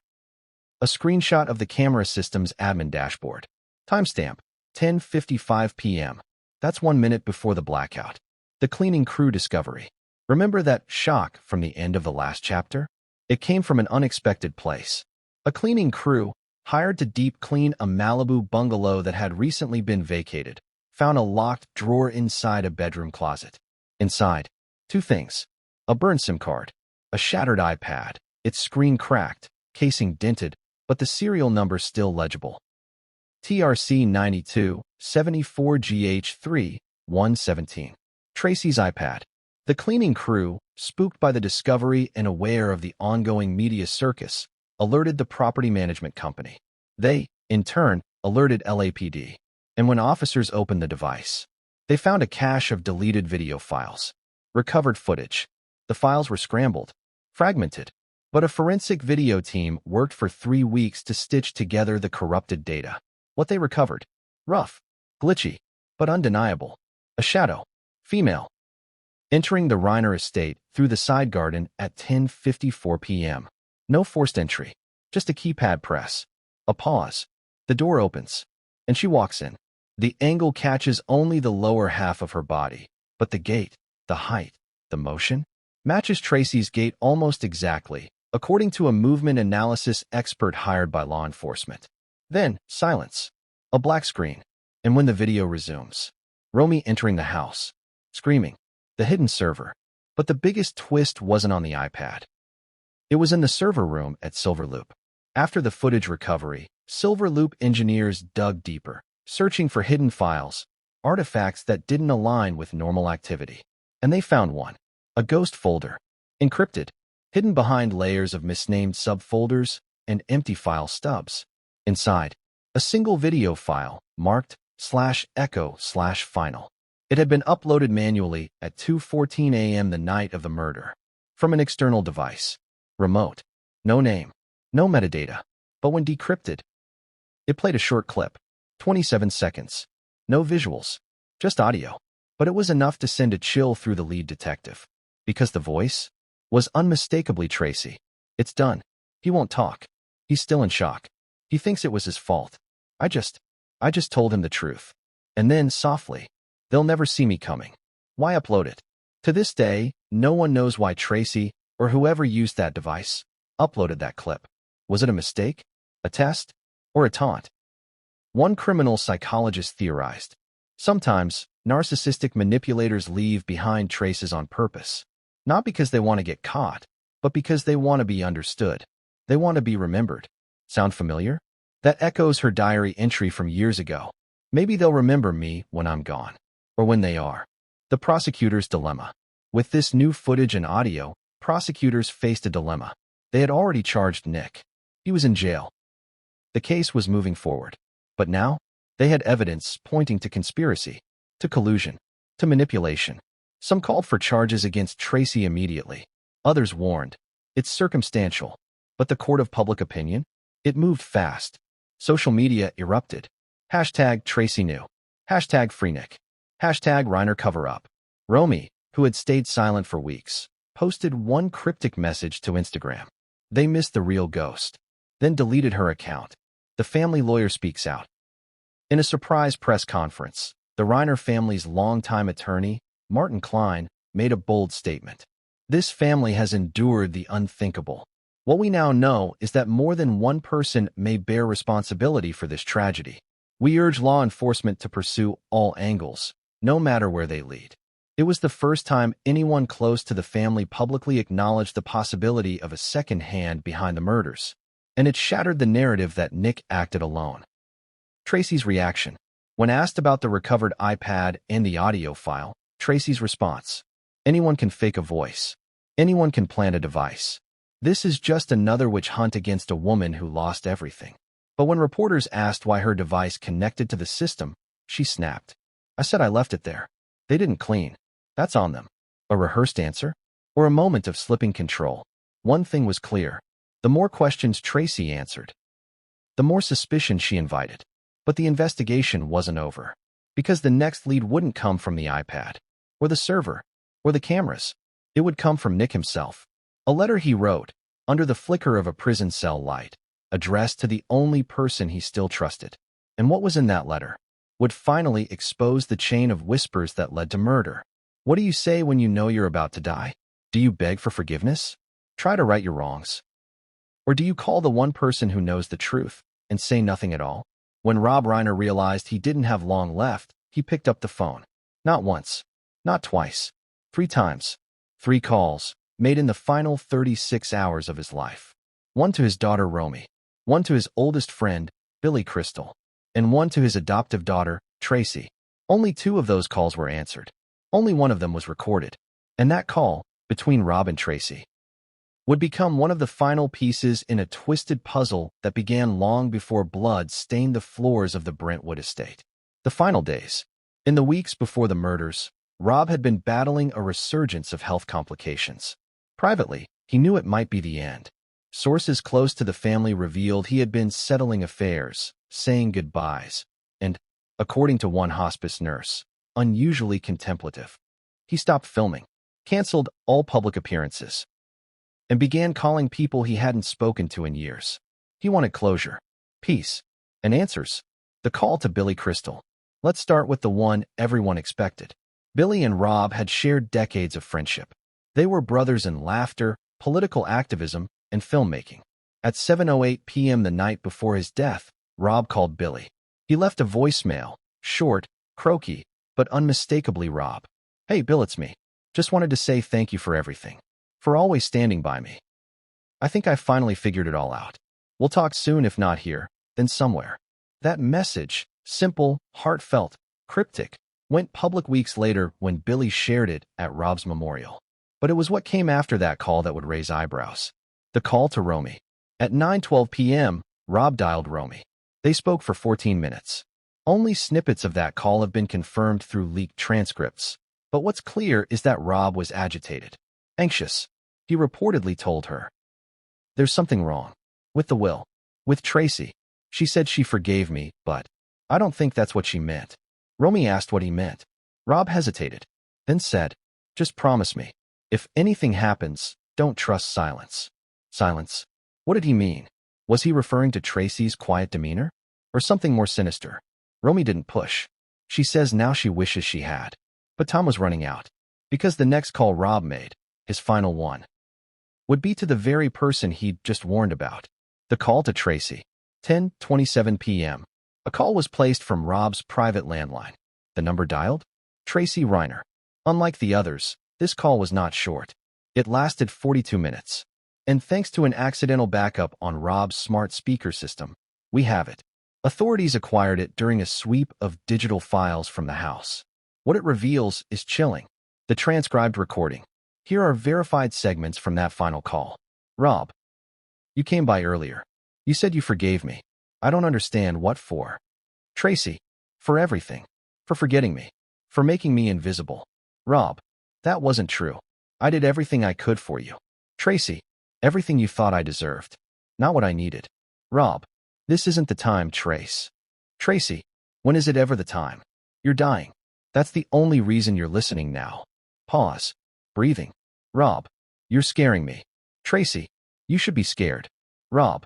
A screenshot of the camera system's admin dashboard. Timestamp, 10:55 p.m. That's 1 minute before the blackout. The cleaning crew discovery. Remember that shock from the end of the last chapter? It came from an unexpected place. A cleaning crew, hired to deep clean a Malibu bungalow that had recently been vacated, found a locked drawer inside a bedroom closet. Inside, two things: a burned SIM card, a shattered iPad, its screen cracked, casing dented, but the serial number still legible. TRC 92 74GH3 117. Tracy's iPad. The cleaning crew, spooked by the discovery and aware of the ongoing media circus, alerted the property management company. They, in turn, alerted LAPD. And when officers opened the device, they found a cache of deleted video files. Recovered footage. The files were scrambled, fragmented, but a forensic video team worked for 3 weeks to stitch together the corrupted data. What they recovered? Rough, glitchy, but undeniable. A shadow. Female. Entering the Reiner estate through the side garden at 10:54 p.m. No forced entry, just a keypad press. A pause. The door opens, and she walks in. The angle catches only the lower half of her body, but the gait, the height, the motion, matches Tracy's gait almost exactly, according to a movement analysis expert hired by law enforcement. Then, silence. A black screen. And when the video resumes, Romy entering the house, screaming. The hidden server. But the biggest twist wasn't on the iPad. It was in the server room at Silverloop. After the footage recovery, Silverloop engineers dug deeper, searching for hidden files, artifacts that didn't align with normal activity. And they found one. A ghost folder. Encrypted. Hidden behind layers of misnamed subfolders and empty file stubs. Inside, a single video file marked /echo/final. It had been uploaded manually at 2:14 a.m. the night of the murder. From an external device. Remote. No name. No metadata. But when decrypted, it played a short clip. 27 seconds. No visuals. Just audio. But it was enough to send a chill through the lead detective. Because the voice was unmistakably Tracy. It's done. He won't talk. He's still in shock. He thinks it was his fault. I just told him the truth. And then, softly, they'll never see me coming. Why upload it? To this day, no one knows why Tracy, or whoever used that device, uploaded that clip. Was it a mistake? A test? Or a taunt? One criminal psychologist theorized. Sometimes, narcissistic manipulators leave behind traces on purpose. Not because they want to get caught, but because they want to be understood. They want to be remembered. Sound familiar? That echoes her diary entry from years ago. Maybe they'll remember me when I'm gone. Or when they are. The prosecutor's dilemma. With this new footage and audio, prosecutors faced a dilemma. They had already charged Nick. He was in jail. The case was moving forward. But now, they had evidence pointing to conspiracy, to collusion, to manipulation. Some called for charges against Tracy immediately. Others warned. It's circumstantial. But the court of public opinion? It moved fast. Social media erupted. Hashtag Tracy knew. Hashtag FreeNick. Hashtag Reiner cover-up. Romy, who had stayed silent for weeks, posted one cryptic message to Instagram. They missed the real ghost. Then deleted her account. The family lawyer speaks out. In a surprise press conference, the Reiner family's longtime attorney, Martin Klein, made a bold statement. This family has endured the unthinkable. What we now know is that more than one person may bear responsibility for this tragedy. We urge law enforcement to pursue all angles, no matter where they lead. It was the first time anyone close to the family publicly acknowledged the possibility of a second hand behind the murders, and it shattered the narrative that Nick acted alone. Tracy's reaction. When asked about the recovered iPad and the audio file, Tracy's response. Anyone can fake a voice. Anyone can plant a device. This is just another witch hunt against a woman who lost everything. But when reporters asked why her device connected to the system, she snapped. I said I left it there. They didn't clean. That's on them. A rehearsed answer? Or a moment of slipping control? One thing was clear. The more questions Tracy answered, the more suspicion she invited. But the investigation wasn't over. Because the next lead wouldn't come from the iPad, or the server, or the cameras. It would come from Nick himself. A letter he wrote, under the flicker of a prison cell light, addressed to the only person he still trusted. And what was in that letter would finally expose the chain of whispers that led to murder. What do you say when you know you're about to die? Do you beg for forgiveness? Try to right your wrongs? Or do you call the one person who knows the truth and say nothing at all? When Rob Reiner realized he didn't have long left, he picked up the phone. Not once, not twice, 3 times. 3 calls, made in the final 36 hours of his life. One to his daughter Romy, one to his oldest friend, Billy Crystal, and one to his adoptive daughter, Tracy. Only 2 of those calls were answered. Only one of them was recorded. And that call, between Rob and Tracy, would become one of the final pieces in a twisted puzzle that began long before blood stained the floors of the Brentwood estate. The final days. In the weeks before the murders, Rob had been battling a resurgence of health complications. Privately, he knew it might be the end. Sources close to the family revealed he had been settling affairs, saying goodbyes, and, according to one hospice nurse, unusually contemplative. He stopped filming, canceled all public appearances, and began calling people he hadn't spoken to in years. He wanted closure, peace, and answers. The call to Billy Crystal. Let's start with the one everyone expected. Billy and Rob had shared decades of friendship. They were brothers in laughter, political activism, and filmmaking. At 7:08 p.m. the night before his death, Rob called Billy. He left a voicemail, short, croaky, but unmistakably Rob. Hey, Bill, it's me. Just wanted to say thank you for everything. For always standing by me. I think I finally figured it all out. We'll talk soon, if not here, then somewhere. That message, simple, heartfelt, cryptic, went public weeks later when Billy shared it at Rob's memorial. But it was what came after that call that would raise eyebrows. The call to Romy. At 9:12 p.m., Rob dialed Romy. They spoke for 14 minutes. Only snippets of that call have been confirmed through leaked transcripts. But what's clear is that Rob was agitated, anxious. He reportedly told her, "There's something wrong. With the will. With Tracy. She said she forgave me, but I don't think that's what she meant." Romy asked what he meant. Rob hesitated, then said, "Just promise me. If anything happens, don't trust silence." Silence? What did he mean? Was he referring to Tracy's quiet demeanor? Or something more sinister? Romy didn't push. She says now she wishes she had. But time was running out. Because the next call Rob made, his final one, would be to the very person he'd just warned about. The call to Tracy. 10:27 p.m. A call was placed from Rob's private landline. The number dialed? Tracy Reiner. Unlike the others, this call was not short. It lasted 42 minutes. And thanks to an accidental backup on Rob's smart speaker system, we have it. Authorities acquired it during a sweep of digital files from the house. What it reveals is chilling. The transcribed recording. Here are verified segments from that final call. Rob, you came by earlier. You said you forgave me. I don't understand what for. Tracy, for everything. For forgetting me. For making me invisible. Rob, that wasn't true. I did everything I could for you. Tracy, everything you thought I deserved. Not what I needed. Rob, this isn't the time, Trace. Tracy, when is it ever the time? You're dying. That's the only reason you're listening now. Pause. Breathing. Rob, you're scaring me. Tracy, you should be scared. Rob,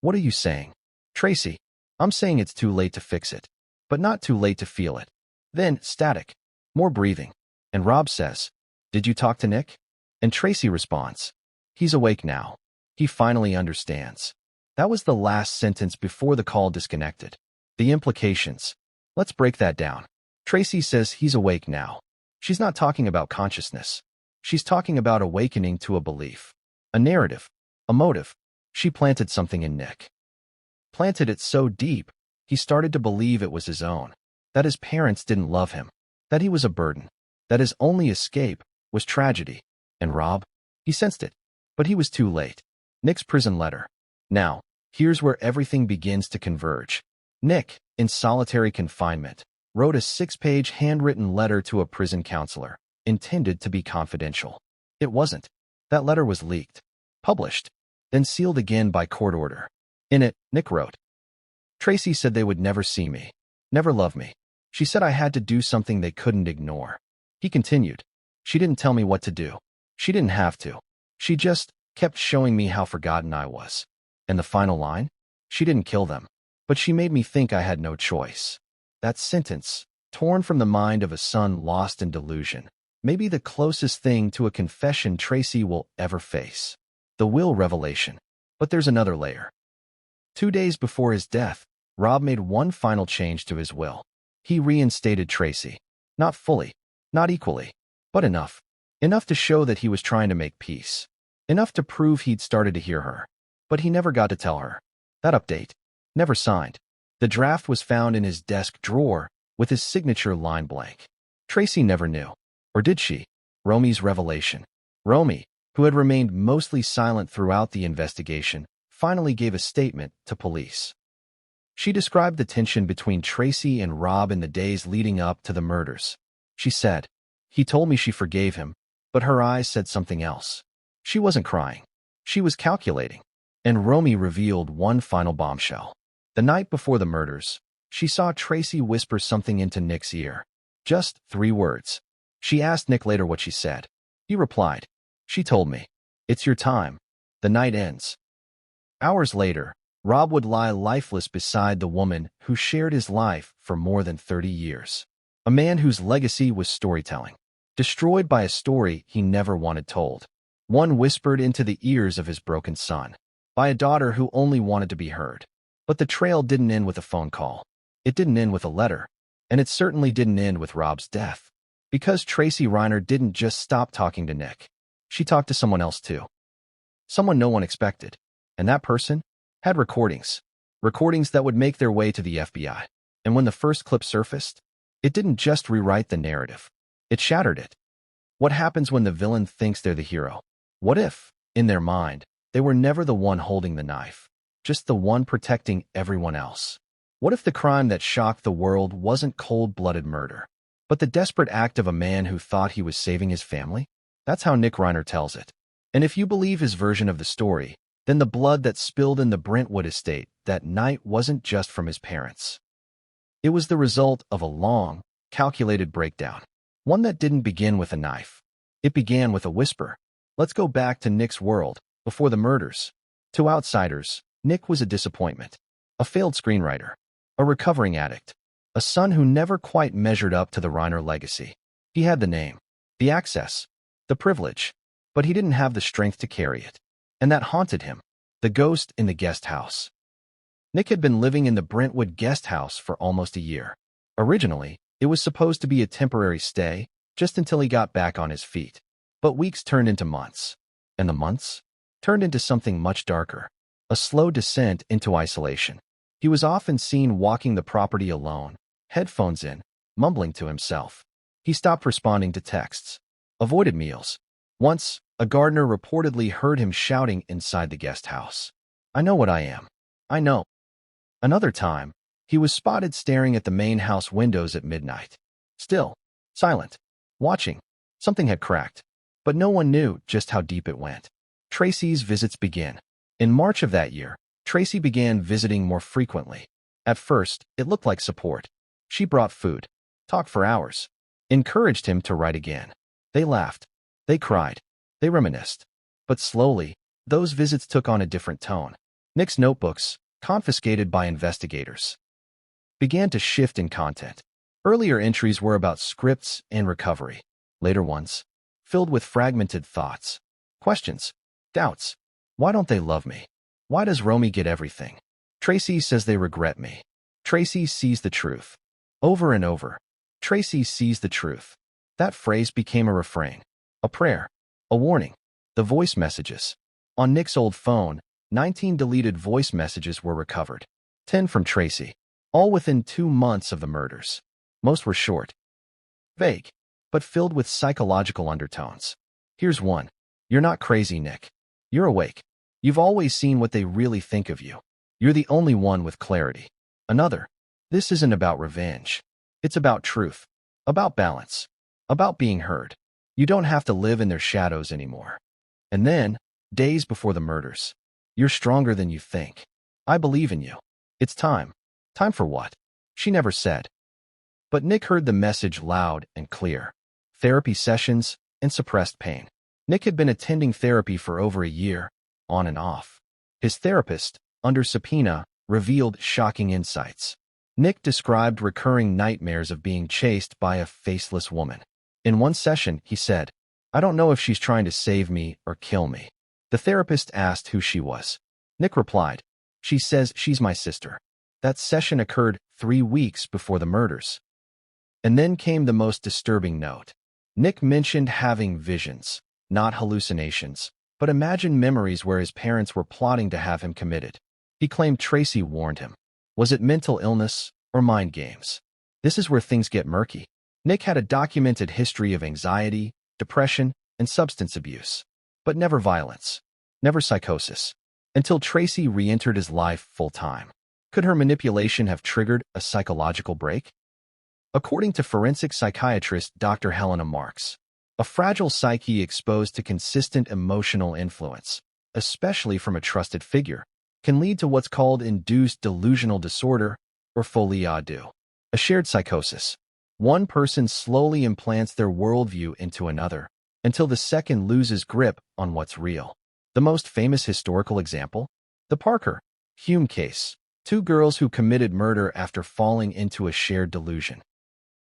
what are you saying? Tracy, I'm saying it's too late to fix it, but not too late to feel it. Then, static. More breathing. And Rob says, "Did you talk to Nick?" And Tracy responds, "He's awake now. He finally understands." That was the last sentence before the call disconnected. The implications. Let's break that down. Tracy says he's awake now. She's not talking about consciousness. She's talking about awakening to a belief, a narrative, a motive. She planted something in Nick. Planted it so deep, he started to believe it was his own, that his parents didn't love him, that he was a burden, that his only escape was tragedy. And Rob, he sensed it. But he was too late. Nick's prison letter. Now, here's where everything begins to converge. Nick, in solitary confinement, wrote a 6-page handwritten letter to a prison counselor, intended to be confidential. It wasn't. That letter was leaked, published, then sealed again by court order. In it, Nick wrote, "Tracy said they would never see me, never love me. She said I had to do something they couldn't ignore." He continued, "She didn't tell me what to do. She didn't have to. She just kept showing me how forgotten I was." And the final line? "She didn't kill them, but she made me think I had no choice." That sentence, torn from the mind of a son lost in delusion, may be the closest thing to a confession Tracy will ever face. The will revelation. But there's another layer. 2 days before his death, Rob made one final change to his will. He reinstated Tracy. Not fully, not equally, but enough. Enough to show that he was trying to make peace. Enough to prove he'd started to hear her. But he never got to tell her. That update. Never signed. The draft was found in his desk drawer, with his signature line blank. Tracy never knew. Or did she? Romy's revelation. Romy, who had remained mostly silent throughout the investigation, finally gave a statement to police. She described the tension between Tracy and Rob in the days leading up to the murders. She said, "He told me she forgave him, but her eyes said something else. She wasn't crying. She was calculating." And Romy revealed one final bombshell. The night before the murders, she saw Tracy whisper something into Nick's ear. Just 3 words. She asked Nick later what she said. He replied, "She told me, it's your time. The night ends." Hours later, Rob would lie lifeless beside the woman who shared his life for more than 30 years. A man whose legacy was storytelling, destroyed by a story he never wanted told. One whispered into the ears of his broken son, by a daughter who only wanted to be heard. But the trail didn't end with a phone call. It didn't end with a letter. And it certainly didn't end with Rob's death. Because Tracy Reiner didn't just stop talking to Nick. She talked to someone else too. Someone no one expected. And that person had recordings. Recordings that would make their way to the FBI. And when the first clip surfaced, it didn't just rewrite the narrative. It shattered it. What happens when the villain thinks they're the hero? What if, in their mind, they were never the one holding the knife, just the one protecting everyone else? What if the crime that shocked the world wasn't cold-blooded murder, but the desperate act of a man who thought he was saving his family? That's how Nick Reiner tells it. And if you believe his version of the story, then the blood that spilled in the Brentwood estate that night wasn't just from his parents. It was the result of a long, calculated breakdown. One that didn't begin with a knife. It began with a whisper. Let's go back to Nick's world, before the murders. To outsiders, Nick was a disappointment. A failed screenwriter. A recovering addict. A son who never quite measured up to the Reiner legacy. He had the name, the access, the privilege, but he didn't have the strength to carry it. And that haunted him. The ghost in the guest house. Nick had been living in the Brentwood guest house for almost a year. Originally, it was supposed to be a temporary stay, just until he got back on his feet. But weeks turned into months. And the months turned into something much darker. A slow descent into isolation. He was often seen walking the property alone, headphones in, mumbling to himself. He stopped responding to texts. Avoided meals. Once, a gardener reportedly heard him shouting inside the guest house. "I know what I am. I know." Another time, he was spotted staring at the main house windows at midnight. Still, silent, watching. Something had cracked, but no one knew just how deep it went. Tracy's visits began. In March of that year, Tracy began visiting more frequently. At first, it looked like support. She brought food, talked for hours, encouraged him to write again. They laughed. They cried. They reminisced. But slowly, those visits took on a different tone. Nick's notebooks, confiscated by investigators, began to shift in content. Earlier entries were about scripts and recovery. Later ones, filled with fragmented thoughts, questions, doubts. Why don't they love me? Why does Romy get everything? Tracy says they regret me. Tracy sees the truth. Over and over. Tracy sees the truth. That phrase became a refrain, a prayer, a warning. The voice messages. On Nick's old phone, 19 deleted voice messages were recovered. 10 from Tracy. All within 2 months of the murders. Most were short, vague, but filled with psychological undertones. Here's one. "You're not crazy, Nick. You're awake. You've always seen what they really think of you. You're the only one with clarity. Another. This isn't about revenge. It's about truth. About balance. About being heard. You don't have to live in their shadows anymore. And then, days before the murders. You're stronger than you think. I believe in you. It's time. Time for what? She never said. But Nick heard the message loud and clear. Therapy sessions and suppressed pain. Nick had been attending therapy for over a year, on and off. His therapist, under subpoena, revealed shocking insights. Nick described recurring nightmares of being chased by a faceless woman. In one session, he said, "I don't know if she's trying to save me or kill me." The therapist asked who she was. Nick replied, "She says she's my sister." That session occurred 3 weeks before the murders. And then came the most disturbing note. Nick mentioned having visions, not hallucinations, but imagined memories where his parents were plotting to have him committed. He claimed Tracy warned him. Was it mental illness or mind games? This is where things get murky. Nick had a documented history of anxiety, depression, and substance abuse, but never violence, never psychosis, until Tracy re-entered his life full-time. Could her manipulation have triggered a psychological break? According to forensic psychiatrist Dr. Helena Marks, a fragile psyche exposed to consistent emotional influence, especially from a trusted figure, can lead to what's called induced delusional disorder or folie à deux, a shared psychosis. One person slowly implants their worldview into another until the second loses grip on what's real. The most famous historical example? The Parker Hume case, 2 girls who committed murder after falling into a shared delusion.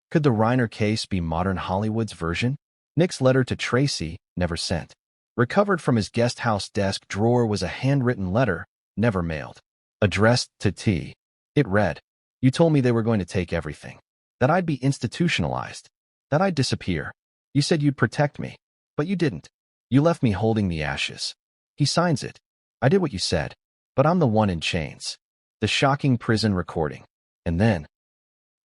Could the Reiner case be modern Hollywood's version? Nick's letter to Tracy, never sent. Recovered from his guest house desk drawer was a handwritten letter, never mailed. Addressed to T. It read, "You told me they were going to take everything. That I'd be institutionalized. That I'd disappear. You said you'd protect me. But you didn't. You left me holding the ashes." He signs it. "I did what you said. But I'm the one in chains." The shocking prison recording. And then,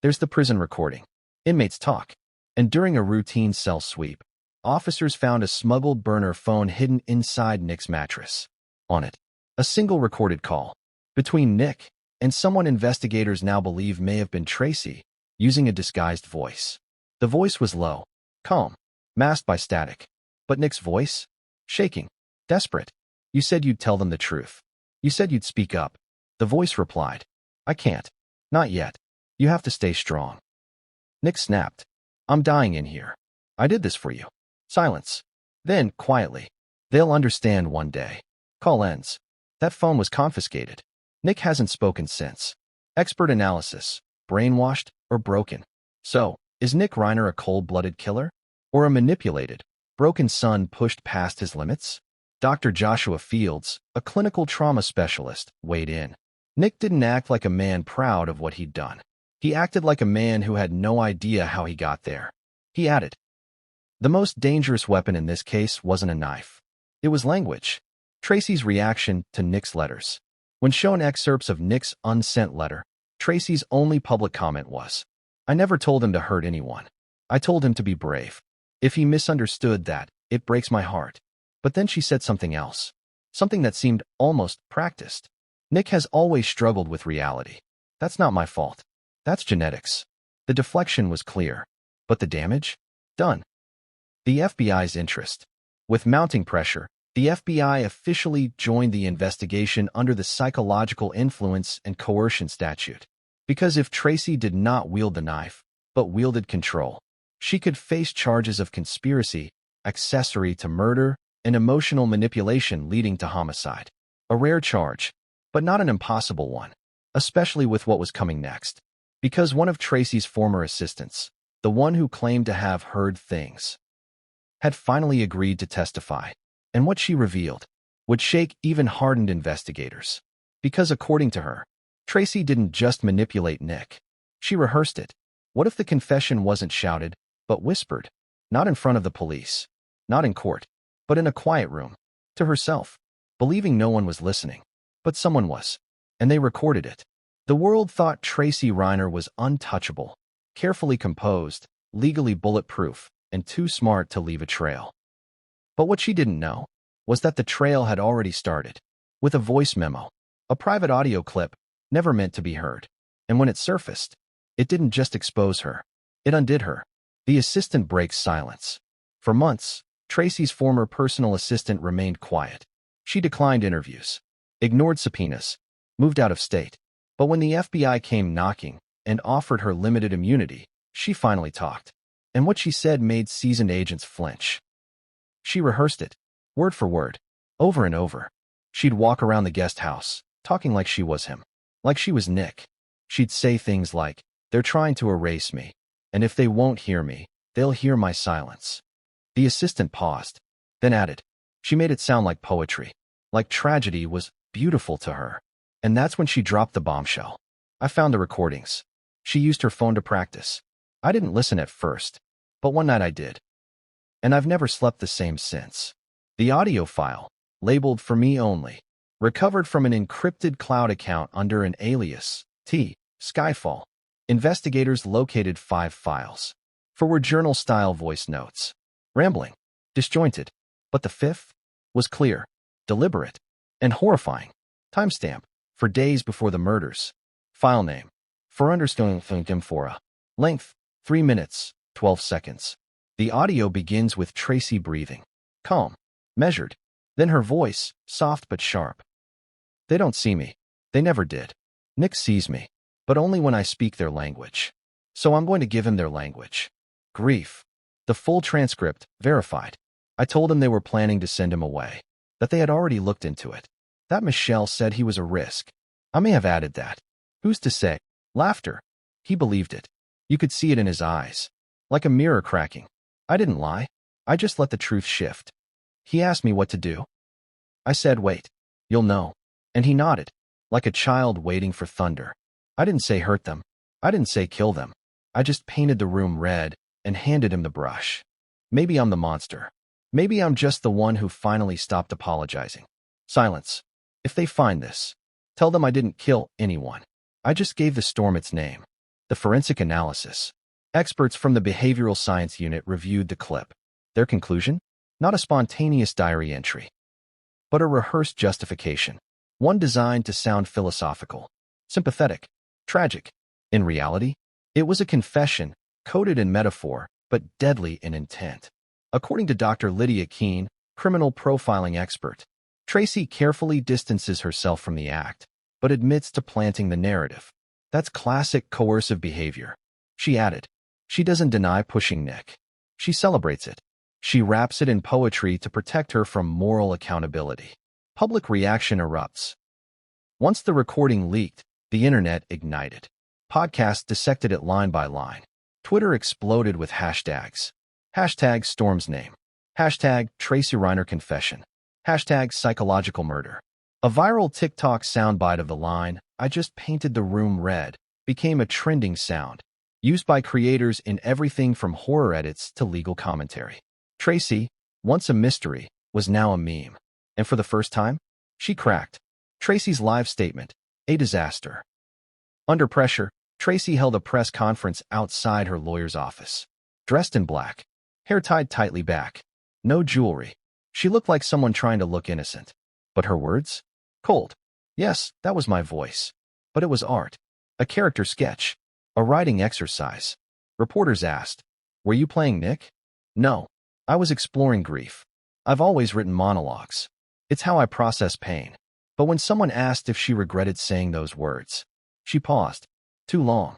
there's the prison recording. Inmates talk. And during a routine cell sweep, officers found a smuggled burner phone hidden inside Nick's mattress. On it, a single recorded call between Nick and someone investigators now believe may have been Tracy, using a disguised voice. The voice was low, calm, masked by static. But Nick's voice? Shaking, desperate. "You said you'd tell them the truth. You said you'd speak up." The voice replied, "I can't. Not yet. You have to stay strong." Nick snapped, "I'm dying in here. I did this for you." Silence. Then, quietly, "They'll understand one day." Call ends. That phone was confiscated. Nick hasn't spoken since. Expert analysis. Brainwashed or broken. So, is Nick Reiner a cold-blooded killer? Or a manipulated, broken son pushed past his limits? Dr. Joshua Fields, a clinical trauma specialist, weighed in. Nick didn't act like a man proud of what he'd done. He acted like a man who had no idea how he got there. He added, "The most dangerous weapon in this case wasn't a knife. It was language." Tracy's reaction to Nick's letters. When shown excerpts of Nick's unsent letter, Tracy's only public comment was, "I never told him to hurt anyone. I told him to be brave. If he misunderstood that, it breaks my heart." But then she said something else. Something that seemed almost practiced. "Nick has always struggled with reality. That's not my fault. That's genetics." The deflection was clear. But the damage? Done. The FBI's interest. With mounting pressure, the FBI officially joined the investigation under the psychological influence and coercion statute. Because if Tracy did not wield the knife, but wielded control, she could face charges of conspiracy, accessory to murder, and emotional manipulation leading to homicide. A rare charge, but not an impossible one, especially with what was coming next. Because one of Tracy's former assistants, the one who claimed to have heard things, had finally agreed to testify. And what she revealed would shake even hardened investigators. Because according to her, Tracy didn't just manipulate Nick. She rehearsed it. What if the confession wasn't shouted, but whispered? Not in front of the police, not in court, but in a quiet room, to herself, believing no one was listening. But someone was, and they recorded it. The world thought Tracy Reiner was untouchable, carefully composed, legally bulletproof, and too smart to leave a trail. But what she didn't know was that the trail had already started, with a voice memo, a private audio clip, never meant to be heard. And when it surfaced, it didn't just expose her, it undid her. The assistant breaks silence. For months, Tracy's former personal assistant remained quiet. She declined interviews, ignored subpoenas, moved out of state. But when the FBI came knocking and offered her limited immunity, she finally talked. And what she said made seasoned agents flinch. She rehearsed it, word for word, over and over. She'd walk around the guest house, talking like she was him, like she was Nick. She'd say things like, "They're trying to erase me, and if they won't hear me, they'll hear my silence." The assistant paused, then added, "She made it sound like poetry, like tragedy was beautiful to her." And that's when she dropped the bombshell. "I found the recordings. She used her phone to practice. I didn't listen at first, but one night I did. And I've never slept the same since." The audio file, labeled "For Me Only," recovered from an encrypted cloud account under an alias, Skyfall. Investigators located 5 files. 4 were journal-style voice notes. Rambling, disjointed. But the 5th was clear, deliberate, and horrifying. Timestamp, for days before the murders. File name, for understanding Fora. Length, 3 minutes, 12 seconds. The audio begins with Tracy breathing. Calm, measured. Then her voice, soft but sharp. "They don't see me. They never did. Nick sees me, but only when I speak their language. So I'm going to give him their language. Grief." The full transcript, verified. "I told him they were planning to send him away, that they had already looked into it, that Michelle said he was a risk. I may have added that. Who's to say?" Laughter. He believed it. You could see it in his eyes, like a mirror cracking. "I didn't lie. I just let the truth shift." He asked me what to do. I said, "Wait. You'll know." And he nodded, like a child waiting for thunder. I didn't say hurt them. I didn't say kill them. I just painted the room red and handed him the brush. Maybe I'm the monster. Maybe I'm just the one who finally stopped apologizing. Silence. "If they find this, tell them I didn't kill anyone. I just gave the storm its name." The forensic analysis. Experts from the behavioral science unit reviewed the clip. Their conclusion? Not a spontaneous diary entry, but a rehearsed justification. One designed to sound philosophical, sympathetic, tragic. In reality, it was a confession, coded in metaphor, but deadly in intent. According to Dr. Lydia Keene, criminal profiling expert, Tracy carefully distances herself from the act, but admits to planting the narrative. That's classic coercive behavior. She added, "She doesn't deny pushing Nick. She celebrates it. She wraps it in poetry to protect her from moral accountability." Public reaction erupts. Once the recording leaked, the internet ignited. Podcasts dissected it line by line. Twitter exploded with hashtags. Hashtag Storm's name. Hashtag Tracy Reiner confession. Hashtag psychological murder. A viral TikTok soundbite of the line, "I just painted the room red," became a trending sound, used by creators in everything from horror edits to legal commentary. Tracy, once a mystery, was now a meme. And for the first time, she cracked. Tracy's live statement, a disaster. Under pressure, Tracy held a press conference outside her lawyer's office. Dressed in black, hair tied tightly back, no jewelry. She looked like someone trying to look innocent. But her words? Cold. "Yes, that was my voice. But it was art. A character sketch. A writing exercise." Reporters asked, "Were you playing Nick?" "No. I was exploring grief. I've always written monologues. It's how I process pain." But when someone asked if she regretted saying those words, she paused. Too long.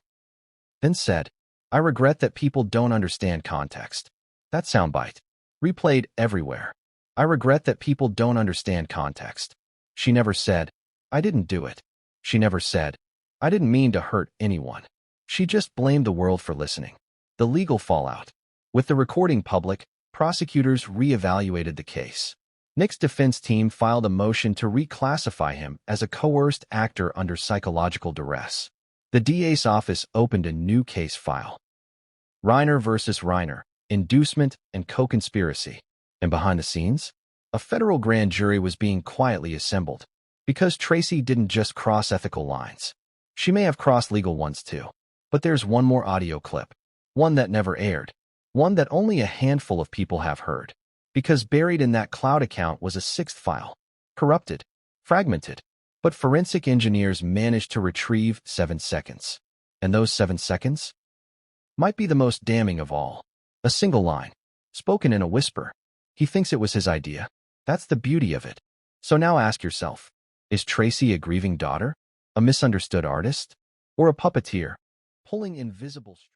Then said, "I regret that people don't understand context." That soundbite, replayed everywhere. "I regret that people don't understand context." She never said, "I didn't do it." She never said, "I didn't mean to hurt anyone." She just blamed the world for listening. The legal fallout. With the recording public, prosecutors re-evaluated the case. Nick's defense team filed a motion to reclassify him as a coerced actor under psychological duress. The DA's office opened a new case file. Reiner versus Reiner, inducement and co-conspiracy. And behind the scenes, a federal grand jury was being quietly assembled. Because Tracy didn't just cross ethical lines. She may have crossed legal ones too. But there's one more audio clip. One that never aired. One that only a handful of people have heard. Because buried in that cloud account was a sixth file. Corrupted. Fragmented. But forensic engineers managed to retrieve 7 seconds. And those 7 seconds might be the most damning of all. A single line, spoken in a whisper. He thinks it was his idea. That's the beauty of it. So now ask yourself, is Tracy a grieving daughter? A misunderstood artist? Or a puppeteer, pulling invisible strings?